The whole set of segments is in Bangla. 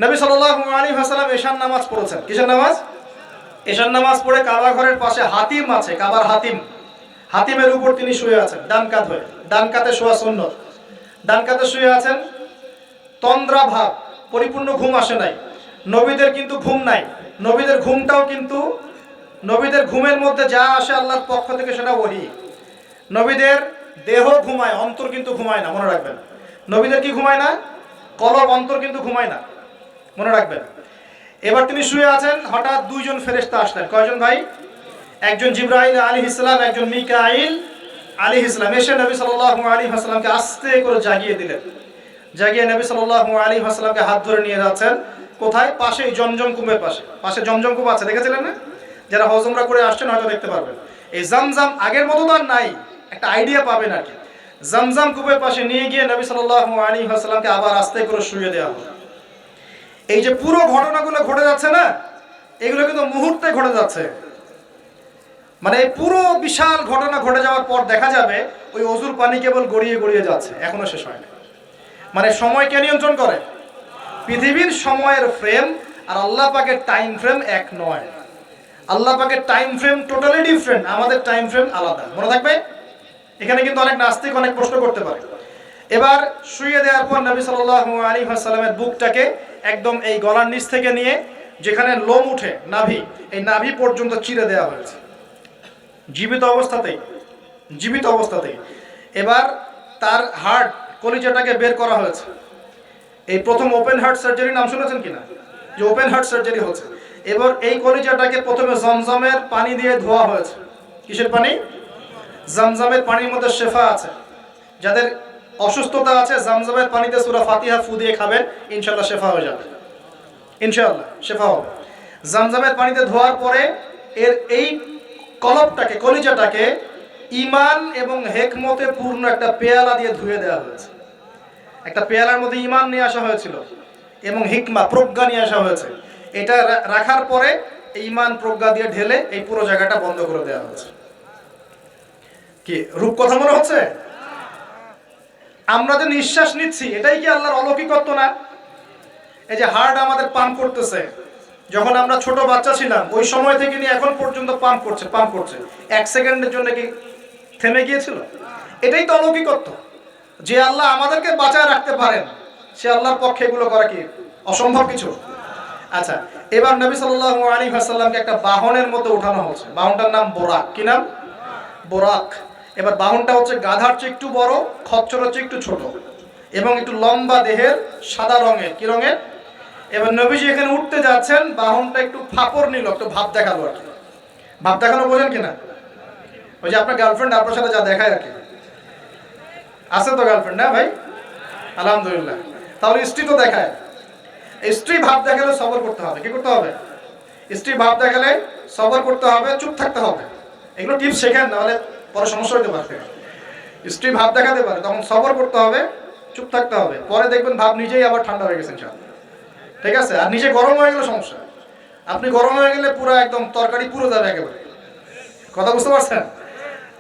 নবী সাল্লাল্লাহু আলাইহি ওয়াসাল্লাম এশার নামাজ পড়েছেন। কিসের নামাজ? এশার নামাজ পড়ে কাবা ঘরের পাশে হাতিম আছে, কাবার হাতিম, হাতিমের উপর তিনি শুয়ে আছেন ডান কাত হয়ে। ডান কাতে শোয়া সুন্নত। ডান কাতে শুয়ে আছেন, তন্দ্রা ভাব, পরিপূর্ণ ঘুম আসে নাই। নবীদের কিন্তু ঘুম নাই। নবীদের ঘুমটাও কিন্তু, নবীদের ঘুমের মধ্যে যা আসে আল্লাহর পক্ষ থেকে সেটা ওহী। নবীদের দেহ ঘুমায়, অন্তর কিন্তু ঘুমায় না, মনে রাখবেন। নবীদের কি ঘুমায় না? কলব, অন্তর কিন্তু ঘুমায় না, মনে রাখবেন। এবার তিনি শুয়ে আছেন, হঠাৎ দুইজন ফেরেশতা আসলেন। কয়জন ভাই? একজন জিবরাইল আলাইহিস সালাম, একজন মিকাইল আলাইহিস সালাম। এসে নবী সাল্লাল্লাহু আলাইহি ওয়াসাল্লামকে আস্তে করে জাগিয়ে দিলেন। জাগিয়ে নবী সাল্লাল্লাহু আলাইহি ওয়াসাল্লামকে হাত ধরে নিয়ে যাচ্ছেন। কোথায়? পাশেই জমজম কুমের পাশে। পাশে জমজম কুম আছে, দেখেছিলেন না? যারা হজ উমরা করে আসছেন হয়তো দেখতে পারবেন। এই জমজম আগের মতো তো আর নাই, একটা আইডিয়া পাবেন আর কি। জমজম কুমের পাশে নিয়ে গিয়ে নবী সাল্লাল্লাহু আলাইহি ওয়াসাল্লামকে আবার আস্তে করে শুইয়ে দেওয়া হলো। এই যে পুরো ঘটনাগুলো ঘটে যাচ্ছে না, এগুলো কিন্তু মুহূর্তে ঘটে যাচ্ছে। মানে এই পুরো বিশাল ঘটনা ঘটে যাওয়ার পর দেখা যাবে ওই অজুর পানি কেবল গড়িয়ে গড়িয়ে যাচ্ছে, এখনো শেষ হয় না। মানে সময় কে নিয়ন্ত্রণ করে? পৃথিবীর সময়ের ফ্রেম আর আল্লাহ পাকের টাইম ফ্রেম এক নয়। আল্লাহ পাকের টাইম ফ্রেম টোটালি ডিফারেন্ট, আমাদের টাইম ফ্রেম আলাদা, মনে থাকবে। এখানে কিন্তু অনেক নাস্তিক অনেক প্রশ্ন করতে পারে। এবার শুইয়ে দেওয়ার পর নবী সাল্লাল্লাহু আলাইহি ওয়াসাল্লামের বুকটাকে একদম এই গলার নিচ থেকে নিয়ে যেখানে লোম উঠে নাভি, এই নাভি পর্যন্ত চিরে দেওয়া হয়েছে, জীবিত অবস্থাতেই, জীবিত অবস্থাতেই। এবার তার হার্ট, কলিজাটাকে বের করা হয়েছে। এই প্রথম ওপেন হার্ট সার্জারি নাম শুনেছেন কিনা? যে ওপেন হার্ট সার্জারি হচ্ছে। এবার এই কলিজাটাকে প্রথমে জমজমের পানি দিয়ে ধোয়া হয়েছে। কিসের পানি? জমজমের পানির মধ্যে শেফা আছে। যাদের অসুস্থতা আছে জমজমের পানিতে সূরা ফাতিহা ফু দিয়ে খাবেন, ইনশাআল্লাহ শেফা হয়ে যাবে, ইনশাআল্লাহ শেফা হবে। জমজমের পানিতে ধোয়ার পরে এর এই কলবটাকে, কলিজাটাকে ঈমান এবং হিকমতে পূর্ণ একটা পেয়ালা দিয়ে ধুয়ে দেওয়া হয়েছে। একটা পেয়ালার মধ্যে ঈমান নিয়ে আসা হয়েছিল এবং হিকমা, প্রজ্ঞা নিয়ে আসা হয়েছে। এটা রাখার পরে ঈমান প্রজ্ঞা দিয়ে ঢেলে এই পুরো জায়গাটা বন্ধ করে দেওয়া হয়েছে। কি রূপ কথা মনে হচ্ছে? আমরা যে নিঃশ্বাস নিচ্ছি এটাই কি আল্লাহর অলৌকিকত্ব না? এই যে হার্ট আমাদের পাম্প করতেছে, যখন আমরা ছোট বাচ্চা ছিলাম ওই সময় থেকে নিয়ে এখন পর্যন্ত পাম্প করছে, পাম্প করছে। 1 সেকেন্ডের জন্য কি থেমে গিয়েছিল? এটাই তো অলৌকিকত্ব। যে আল্লাহ আমাদেরকে বাঁচায় রাখতে পারেন, সে আল্লাহর পক্ষে এগুলো করা কি অসম্ভব কিছু? আচ্ছা, এবার নবী সাল্লাল্লাহু আলাইহি ওয়াসাল্লামকে একটা বাহনের মধ্যে উঠানো হচ্ছে। বাহনটার নাম বোরাক। কি নাম? বোরাক। এবার বাহনটা হচ্ছে গাধার চেয়ে একটু বড়, খচ্চরের চেয়ে একটু ছোট এবং একটু লম্বা দেহের, সাদা রঙের। কি রঙের? এবার নবীজি এখানে উঠতে যাচ্ছেন, বাহনটা একটু ফাপড় নিল, একটু ভাব দেখালো আর কি। ভাব দেখানো বোঝেন কিনা? ওই যে আপনার গার্লফ্রেন্ড আপনার সাথে যা দেখায় আর কি। আছে তো গার্লফ্রেন্ড? না ভাই, আলহামদুলিল্লাহ। তাহলে স্ত্রী তো দেখায়। স্ত্রী ভাব দেখালে সবর করতে হবে। কি করতে হবে? স্ত্রী ভাব দেখালে সবর করতে হবে, চুপ থাকতে হবে। এগুলো টিপস শেখেন, নাহলে পরে সমস্যা হতে পারে। স্ত্রী ভাব দেখাতে পারে, তখন সবর করতে হবে, চুপ থাকতে হবে। পরে দেখবেন ভাব নিজেই আবার ঠান্ডা হয়ে গেছে ইনশাআল্লাহ। ঠিক আছে? আর নিজে গরম হয়ে গেলে সমস্যা। আপনি গরম হয়ে গেলে পুরো একদম তরকারি পুরো যাবে একেবারে। কথা বুঝতে পারছেন?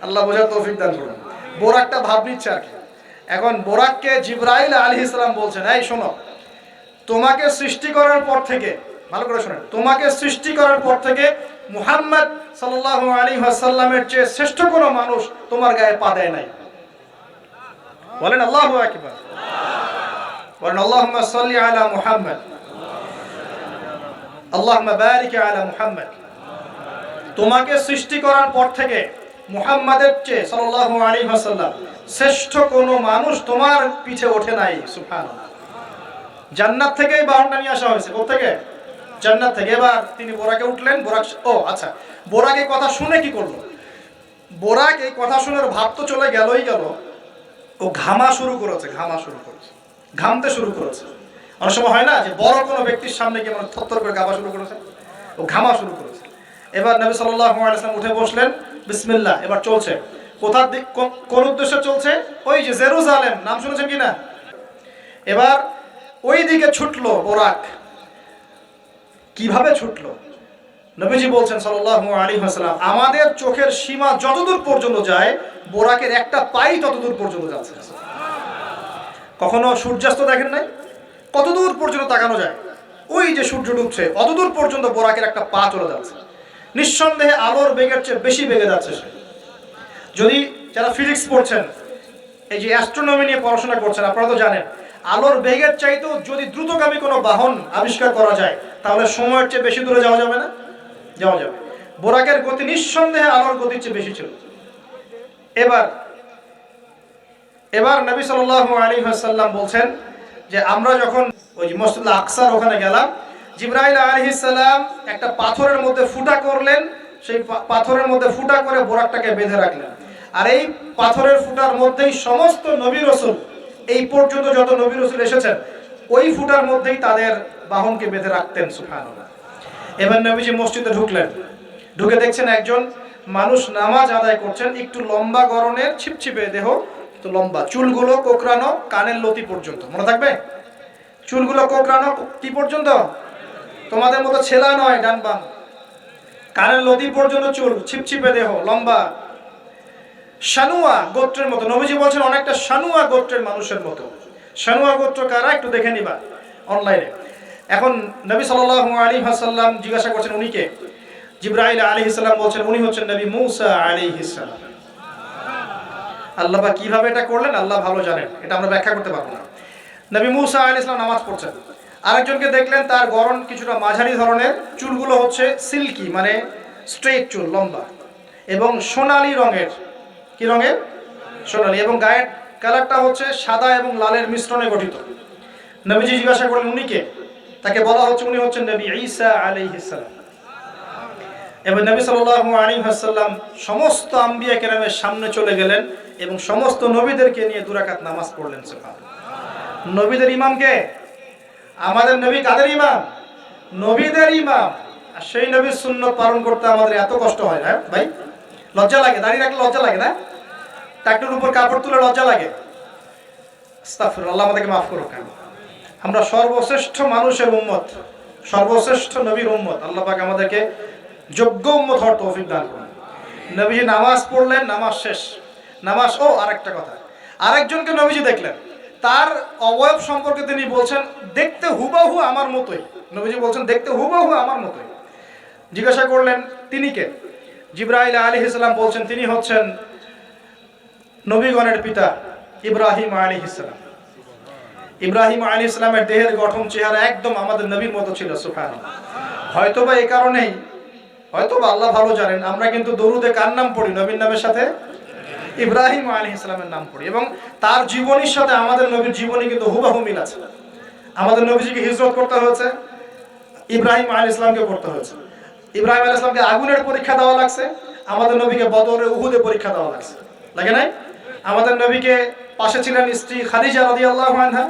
আল্লাহ বোঝার তৌফিক দান করুন। বোরাকটা ভাব নিচ্ছে আর কি। এখন বোরাককে জিবরাইল আলাইহিস সালাম বলছেন, এই শোনো, তোমাকে সৃষ্টি করার পর থেকে, ভালো করে শোনেন, তোমাকে সৃষ্টি করার পর থেকে মুহাম্মদ সাল্লাল্লাহু আলাইহি ওয়াসাল্লামের চেয়ে শ্রেষ্ঠ কোনো মানুষ তোমার গায়ে পা দেয় নাই। বলেন আল্লাহু আকবার। বলেন আল্লাহুম্মা সাল্লি আলা মুহাম্মদ, আল্লাহুম্মা বারিক আলা মুহাম্মদ। তোমাকে সৃষ্টি করার পর থেকে মুহাম্মাদের চেয়ে সাল্লাল্লাহু আলাইহি ওয়াসাল্লাম শ্রেষ্ঠ কোনো মানুষ তোমার পিছে ওঠে নাই। সুবহানাল্লাহ। জান্নাত থেকেই বাহনটা নিয়ে আসা হয়েছে। কোথা থেকে? জান্নাত থেকে। এবার তিনি বোরাকে উঠলেন। বোরাক, ও আচ্ছা, বোরাক এই কথা শুনে কি করলো? বোরাক এই কথা শুনে ভাব তো চলে গেলই গেল, ও ঘামা শুরু করেছে, ঘামা শুরু করেছে, ঘামতে শুরু করেছে। অনেক সময় হয় না যে বড় কোনো ব্যক্তির সামনে গিয়ে মানে থরথর করে ঘামা শুরু করেছে, ও ঘামা শুরু করেছে। এবার নবী সাল্লাল্লাহু আলাইহি ওয়াসাল্লাম উঠে বসলেন, বিসমিল্লাহ। এবার চলছে। কোথার দিক, কোন উদ্দেশ্যে চলছে? ওই যে জেরুজালেম, নাম শুনেছেন কিনা? এবার ওই দিকে ছুটলো বোরাক। কিভাবে ছুটলো? নবীজি বলছেন সাল্লাল্লাহু আলাইহি ওয়াসাল্লাম, আমাদের চোখের সীমা যতদূর পর্যন্ত যায় বোরাকের একটা পাই ততদূর পর্যন্ত যাচ্ছে। কখনো সূর্যাস্ত দেখেন নাই? কতদূর পর্যন্ত তাকানো যায়? ওই যে সূর্য ডুবছে অতদূর পর্যন্ত বোরাকের একটা পা চলে যাচ্ছে, নিঃসন্দেহে আলোর বেগের চেয়ে বেশি বেগে যাচ্ছে সে। যদি যারা ফিজিক্স পড়ছেন, এই যে অ্যাস্ট্রোনমি নিয়ে পড়াশোনা করছেন, আপনারা তো জানেন আলোর বেগের চাইতেও যদি দ্রুতগামী কোনো বাহন আবিষ্কার করা যায় তাহলে সময়ের চেয়ে বেশি দূরে যাওয়া যাবে না? যাওয়া যাবে। বোরাকের গতি নিঃসন্দেহে আলোর গতির চেয়ে বেশি ছিল। এবার নবী সাল্লাল্লাহু আলাইহি ওয়াসাল্লাম বলছেন যে আমরা যখন ওই যে মসজিদ আকসার ওখানে গেলাম, জিবরাইল আলাইহিস সালাম একটা পাথরের মধ্যে ফুটা করলেন, সেই পাথরের মধ্যে ফুটা করে বোরাকটাকে বেঁধে রাখলেন। আর এই পাথরের ফুটার মধ্যেই সমস্ত নবী রাসূল, এই পর্যন্ত যত নবী রাসূল এসেছেন, ওই ফুটার মধ্যেই তাদের বাহনকে বেঁধে রাখতেন। সুবহানাল্লাহ। এবার নবীজি মসজিদে ঢুকলেন, ঢুকে দেখছেন একজন মানুষ নামাজ আদায় করছেন, একটু লম্বা গড়নের, ছিপছিপে দেহ, তো লম্বা, চুলগুলো কোকড়ানো কানের লতি পর্যন্ত। মনে থাকবে, চুলগুলো কোকড়ানো কি পর্যন্ত? তোমাদের মতো ছেলা নয় ডান বাম, কানের লতি পর্যন্ত চুল, ছিপছিপে দেহ, লম্বা, শানুয়া গোত্রের মতো। নবীজি বলছেন অনেকটা শানুয়া গোত্রের মানুষের মতো। শানুয়া গোত্র কারা একটু দেখে নিবা অনলাইনে। এখন নবী সাল্লাল্লাহু আলাইহি ওয়াসাল্লাম জিজ্ঞাসা করছেন উনি কে? জিবরাইল আলাইহিস সালাম বলছেন উনি হচ্ছেন নবী মূসা আলাইহিস সালাম। আল্লাহ বা কিভাবে এটা করলেন আল্লাহ ভালো জানেন, এটা আমরা ব্যাখ্যা করতে পারবো না। নবী মূসা আলাইহিস সালাম নামাজ পড়ছেন, আরেকজনকে দেখলেন তার গড়ন কিছুটা মাঝারি ধরনের, চুলগুলো হচ্ছে সিল্কি মানে স্ট্রেট চুল, লম্বা এবং সোনালী রঙের। কি রঙের? সোনালী। এবং গায়ের কালারটা হচ্ছে সাদা এবং লালের মিশ্রণে গঠিত। নবীজি জিজ্ঞাসা করলেন উনি কে? তাকে বলা হচ্ছে উনি হচ্ছেন নবী ঈসা আলাইহিস সালাম। এবার নবী সাল্লাল্লাহু আলাইহি ওয়াসাল্লাম সমস্ত আম্বিয়া কেরামের সামনে চলে গেলেন এবং সমস্ত নবীদেরকে নিয়ে দুই রাকাত নামাজ পড়লেন। সুবহানাল্লাহ। নবীদের ইমাম কে? আমাদের নবী কাদের ইমাম? নবীদের ইমাম। আর সেই নবীর সুন্নাত পালন করতে আমাদের এত কষ্ট হয় না ভাই? লজ্জা লাগে? দাঁড়িয়ে রাখলে লজ্জা লাগে না? টাকটুর উপর কাপড় তুলে লজ্জা লাগে? আস্তাগফিরুল্লাহ, আল্লাহ আমাদেরকে মাফ করুক। আমরা সর্বশ্রেষ্ঠ মানুষের উম্মত, সর্বশ্রেষ্ঠ নবীর উম্মত। আল্লাহ পাক আমাদেরকে যোগ্য উম্মত হওয়ার তৌফিক দান করুন। নবীজি নামাজ পড়লেন, নামাজ শেষ। নামাজ, ও আরেকটা কথা, আরেকজনকে নবীজি দেখলেন, তার অবয়ব সম্পর্কে তিনি বলছেন দেখতে হুবাহু আমার মতোই। নবীজি বলছেন দেখতে হুবাহু আমার মতোই। জিজ্ঞাসা করলেন তিনি কে? জিবরাইল আলাইহিস সালাম বলছেন তিনি হচ্ছেন নবীগণের পিতা ইব্রাহিম আলাইহিস সালাম। ইব্রাহিম আলাইহিস সালামের দেহের গঠন, চেহারা একদম আমাদের নবীর মতো ছিল। সুবহানাল্লাহ। হয়তোবা এই কারণেই, হয়তোবা আল্লাহ ভালো জানেন, আমরা কিন্তু দরুদে কার নাম পড়ি? নবীর নামের সাথে ইব্রাহিম আলাইহিস সালামের নাম পড়ি এবং তার জীবনীর সাথে আমাদের নবীর জীবনী কিন্তু হুবহু মিল আছে। আমাদের নবীজিকে হিজরত করতে হয়েছে, ইব্রাহিম আলাইহিস সালামকে করতে হয়েছে। ইব্রাহিম আলাইহিস সালামকে আগুনের পরীক্ষা দেওয়া লাগছে, আমাদের নবীকে বদরে উহুদে পরীক্ষা দেওয়া লাগছে। লাগে নাই? আমাদের নবীকে পাশে ছিলেন স্ত্রী খাদিজা রাদিয়াল্লাহু আনহা,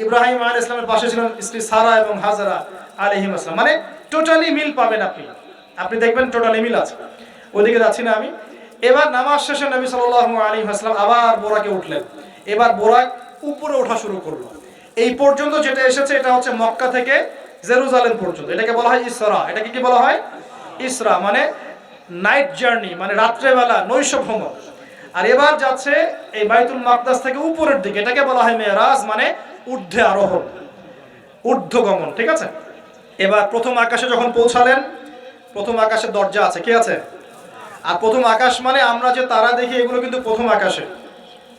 ইব্রাহিম আলাইহিস সালামের পাশে ছিলেন স্ত্রী সারা এবং হাজরা আলাইহিম আসসালাম। মানে টোটালি মিল পাবেন আপনি দেখবেন টোটালি মিল আছে। ওদিকে যাচ্ছি না আমি। এবার নামাজ শেষে নবী সাল্লাল্লাহু আলাইহি ওয়াসাল্লাম আবার বোরাকে উঠলেন। এবার বোরাক উপরে ওঠা শুরু করলো। এই পর্যন্ত যেটা এসেছে এটা হচ্ছে মক্কা থেকে জেরুজালেম পর্যন্ত। এটাকে বলা হয় ইসরা। এটাকে কি বলা হয়? ইসরা মানে নাইট জার্নি, মানে রাত্রেবেলা নৈশ ভ্রমণ। আর এবার যাচ্ছে এই বাইতুল মাকদাস থেকে উপরের দিকে, এটাকে বলা হয় মেরাজ, মানে ঊর্ধ্বে আরোহণ, ঊর্ধ্বগমন। ঠিক আছে? এবার প্রথম আকাশে যখন পৌঁছালেন, প্রথম আকাশের দরজা আছে, কি আছে? আর প্রথম আকাশ মানে আমরা যে তারা দেখি এগুলো কিন্তু প্রথম আকাশে।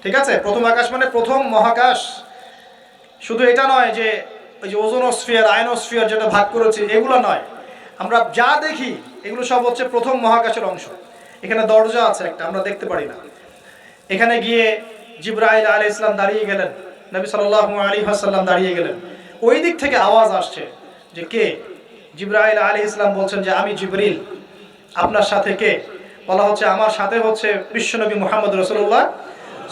ঠিক আছে? প্রথম আকাশ মানে প্রথম মহাকাশ। শুধু এটা নয় যে ওই যে ওজোনোস্ফিয়ার, আয়নোস্ফিয়ার যেটা ভাগ করেছে এগুলো নয়, আমরা যা দেখি এগুলো সব হচ্ছে প্রথম মহাকাশের অংশ। এখানে দরজা আছে একটা, আমরা দেখতে পারি না। এখানে গিয়ে জিবরাইল আলাইহিস সালাম দাঁড়িয়ে গেলেন, নবী সাল্লাল্লাহু আলাইহি ওয়াসাল্লাম দাঁড়িয়ে গেলেন। ওই দিক থেকে আওয়াজ আসছে যে কে? জিবরাইল আলাইহিস সালাম বলছেন যে আমি জিবরিল। আপনার সাথে কে? বলা হচ্ছে আমার সাথে হচ্ছে বিশ্বনবী মুহাম্মদ রাসূলুল্লাহ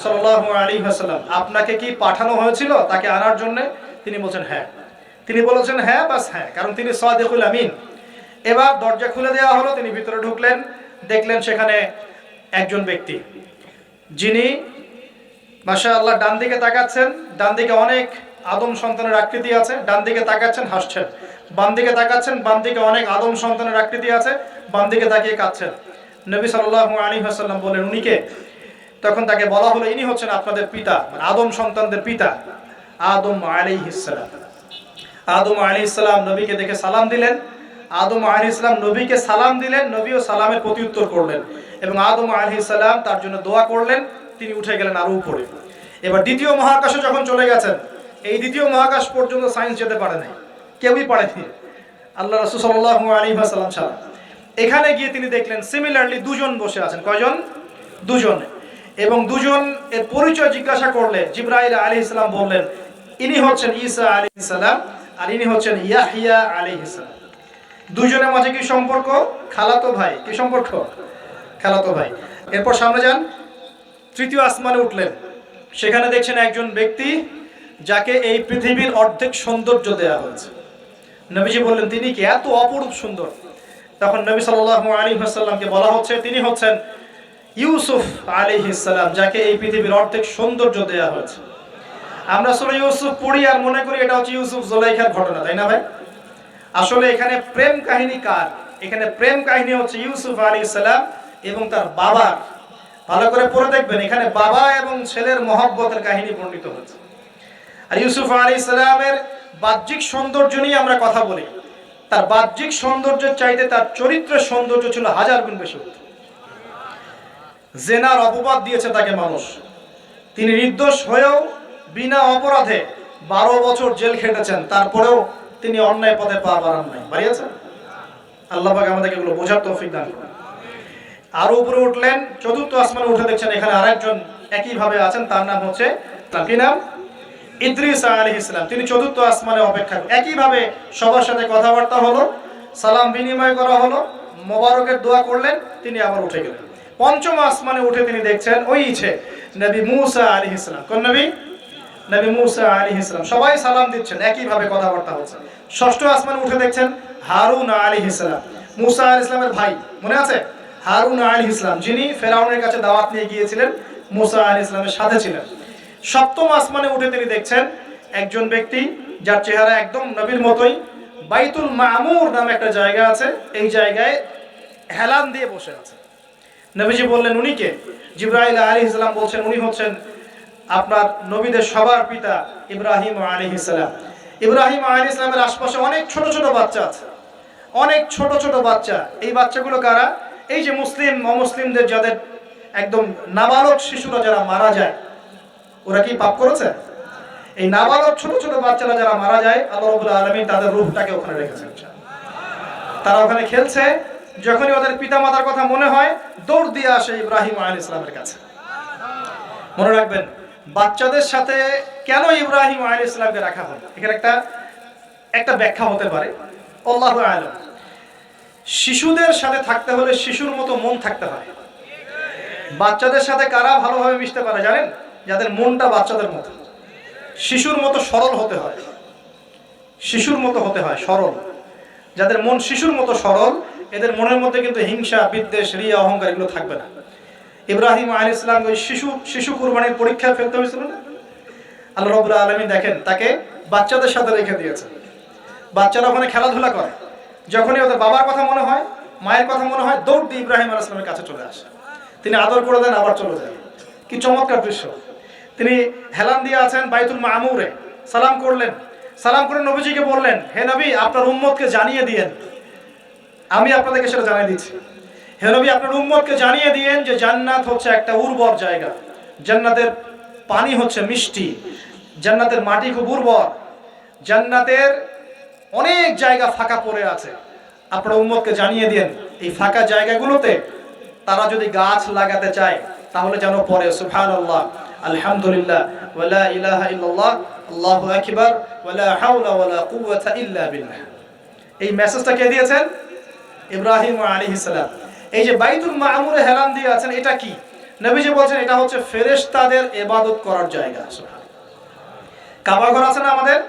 সাল্লাল্লাহু আলাইহি ওয়াসাল্লাম। আপনাকে কি পাঠানো হয়েছিল তাকে আনার জন্য? তিনি বলছেন হ্যাঁ। তিনি বলেছেন হ্যাঁ, বাস হ্যাঁ, কারণ তিনি সাদিকুল আমিন। এবার দরজা খুলে দেওয়া হলো, তিনি ভিতরে ঢুকলেন, দেখলেন সেখানে একজন ব্যক্তি যিনি মাশাআল্লাহ ডান দিকে তাকাচ্ছেন, ডান দিকে অনেক আদম সন্তানের আকৃতি আছে, ডান দিকে তাকাচ্ছেন হাসছেন, বাম দিকে তাকাচ্ছেন, বাম দিকে অনেক আদম সন্তানের আকৃতি আছে, বাম দিকে তাকিয়ে কাঁদছেন। নবী সাল্লাল্লাহু আলাইহি ওয়াসাল্লাম বলেন উনি কে? তখন তাকে বলা হলো ইনি হচ্ছেন আপনাদের পিতা, মানে আদম সন্তানদের পিতা, আদম আলাইহিস সালাম। আদম আলাইহিস সালাম নবীকে দেখে সালাম দিলেন। আদম আলাইহিস সালাম নবীকে সালাম দিলেন, নবীও সালামের প্রত্যুত্তর করলেন এবং আদম আলাইহিস সালাম তার জন্য দোয়া করলেন। তিনি উঠে গেলেন আরো উপরে। এবার দ্বিতীয় মহাকাশে যখন চলে গেছেন, এই দ্বিতীয় মহাকাশ পর্যন্ত সায়েন্স যেতে পারে নাই, কেউই পারেনি, আল্লাহ রাসূল সাল্লাল্লাহু আলাইহি ওয়াসাল্লাম ছাড়া। এখানে গিয়ে তিনি দেখলেন সিমিলারলি দুজন বসে আছেন। কয়জন? দুজন। এবং দুজন এর পরিচয় জিজ্ঞাসা করলে জিবরাইল আলাইহিস সালাম বললেন, ইনি হচ্ছেন ঈসা আলাইহিস সালাম আর ইনি হচ্ছেন ইয়াহইয়া আলাইহিস সালাম। দুজনের মাঝে কি সম্পর্ক? খালাতো ভাই। কি সম্পর্ক? খালাতো ভাই। এরপর সামনে যান, তৃতীয় আসমানে উঠলেন। সেখানে দেখছেন একজন ব্যক্তি যাকে এই পৃথিবীর অর্ধেক সৌন্দর্য দেয়া হয়েছে। নবীজি বললেন, তিনি কি এত অপরূপ সুন্দর? তখন নবী সাল্লাল্লাহু আলাইহি ওয়াসাল্লামকে বলা হচ্ছে তিনি হচ্ছেন ইউসুফ আলাইহিস সালাম, যাকে এই পৃথিবীর অর্ধেক সৌন্দর্য দেয়া হয়েছে। আমরা সূরা ইউসুফ পড়ি আর মনে করি এটা হচ্ছে ইউসুফ জুলাইখার ঘটনা, তাই না ভাই? আসলে এখানে প্রেম কাহিনী কার? এখানে প্রেম কাহিনী হচ্ছে ইউসুফ আলাইহিস সালাম এবং তার বাবার। ভালো করে পড়ে দেখবেন, এখানে বাবা এবং ছেলের মহব্বতের কাহিনী বর্ণিত হচ্ছে। আর ইউসুফ আলাইহিস সালামের বাহ্যিক সৌন্দর্য নিয়ে আমরা কথা বলি, তার বাহ্যিক সৌন্দর্যের চাইতে তার চরিত্রের সৌন্দর্য ছিল হাজার গুণ বেশি। জেনার অপবাদ দিয়েছে তাকে মানুষ, তিনি নির্দোষ হয়েও বিনা অপরাধে 12 বছর জেল খেটেছেন, তারপরেও তিনি অন্যায় পথে পা বাড়ান নাই। বাড়িয়েছেন? আল্লাহ পাক আমাদেরকে এগুলো বোঝার তৌফিক দান করুন। আরো উপরে উঠলেন, চতুর্থ আসমানে উঠে দেখছেন এখানে আরেকজন একইভাবে আছেন, তার নাম হচ্ছে, তার কি নাম? ইদ্রিস আলাইহিস সালাম। তিনি চতুর্থ আসমানে অপেক্ষা করেন। একইভাবে সবার সাথে কথাবার্তা হলো, সালাম বিনিময় করা হলো, মোবারকের দোয়া করলেন, তিনি আবার উঠে গেলেন। পঞ্চম আসমানে উঠে তিনি দেখছেন ওই নবী মূসা আলাইহিস সালাম। কোন নবী? নবী মূসা আলাইহিস সালাম। সবাই সালাম দিচ্ছেন, একইভাবে কথাবার্তা হচ্ছে। ষষ্ঠ আসমানে উঠে দেখছেন হারুন আলাইহিস সালাম, মূসা আলাইহিস সালামের ভাই, মনে আছে? হারুন আলাইহিস সালাম, যিনি ফেরাউনের কাছে দাওয়াত নিয়ে গিয়েছিলেন, মূসা আলাইহিস সালামের সাথে ছিলেন। সপ্তম আসমানে উঠে তিনি দেখছেন একজন ব্যক্তি যার চেহারা একদম নবীর মতোই। বাইতুল মামুর নামে একটা জায়গা আছে, এই জায়গায় হেলান দিয়ে বসে আছে। নবীজি বললেন, উনি কে? জিবরাইল আলাইহিস সালাম বলছেন, উনি হচ্ছেন আপনার নবীদের সবার পিতা ইব্রাহিম আলাইহিস সালাম। ইব্রাহিম আলাইহিস সালামের আশপাশে অনেক ছোট ছোট বাচ্চা আছে, অনেক ছোট ছোট বাচ্চা। এই বাচ্চাগুলো কারা? এই যে মুসলিম অমুসলিমদের যাদের একদম নাবালক শিশুরা যারা মারা যায়, ওরা কি পাপ করেছে? এই নাবালক ছোট ছোট বাচ্চারা যারা মারা যায়, আল্লাহ রাব্বুল আলামিন তাদের রূহটাকে ওখানে রেখেছেন। তারা ওখানে খেলছে, যখনই ওদের পিতামাতার কথা মনে হয় দৌড় দিয়ে আসে ইব্রাহিম আলাইহিস সালামের কাছে। মনে রাখবেন, বাচ্চাদের সাথে কেন ইব্রাহিম আলাইহিস সালামকে রাখা হয়, এখানে একটা ব্যাখ্যা হতে পারে, আল্লাহু আ'লাম। শিশুদের সাথে থাকতে হলে শিশুর মতো মন থাকতে হয়। বাচ্চাদের সাথে কারা ভালোভাবে মিশতে পারে জানেন? যাদের মনটা বাচ্চাদের মতো, শিশুর মতো সরল হতে হয়। শিশুর মতো হতে হয়, সরল। যাদের মন শিশুর মতো সরল, এদের মনের মধ্যে কিন্তু হিংসা, বিদ্বেষ, রিয়া, অহংকার এগুলো থাকবে না। ইব্রাহিম আলাইহিস সালাম ওই শিশু কুরবানির পরীক্ষায় ফেলতে হয়েছিল না? আল্লাহ রাব্বুল আলামিন দেখেন তাকে বাচ্চাদের সাথে রেখে দিয়েছেন। বাচ্চারা ওখানে খেলাধুলা করে, যখনই ওদের বাবার কথা মনে হয়, মায়ের কথা মনে হয়, দৌড় দিয়ে ইব্রাহিম আলাইহিস সালামের কাছে চলে আসে। তিনি আদর করে দেন, আবার চলে যায়। কি চমৎকার দৃশ্য! তিনি হেলান দিয়ে আছেন বাইতুল মামুরে, সালাম করলেন। সালাম করে নবীজিকে বললেন, হে নবী, আপনার উম্মতকে জানিয়ে দিয়েন, আমি আপনাদেরকে সেটা জানিয়ে দিচ্ছি। হে নবী, আপনার উম্মতকে জানিয়ে দিয়েন যে জান্নাত হচ্ছে একটা উর্বর জায়গা, জান্নাতের পানি হচ্ছে মিষ্টি, জান্নাতের মাটি খুব উর্বর, জান্নাতের অনেক জায়গা ফাঁকা পড়ে আছে। আপনার উম্মতকে জানিয়ে দিয়েন এই ফাঁকা জায়গাগুলোতে তারা যদি গাছ লাগাতে চায় তাহলে যেন পড়ে সুবহানাল্লাহ, আলহামদুলিল্লাহ, ওয়ালা ইলাহা ইল্লাল্লাহ, আল্লাহু আকবার, ওয়ালা হাওলা ওয়ালা কুওয়াতা ইল্লা বিল্লাহ। এই মেসেজটা কে দিয়েছেন? ইব্রাহিম আলাইহিস সালাম। এই যে বাইতুল মামুরে হেলান দিয়ে আছেন, এটা কি? নবীজি বলছেন এটা হচ্ছে ফেরেশতাদের ইবাদত করার জায়গা। কাবা ঘর আছে না আমাদের,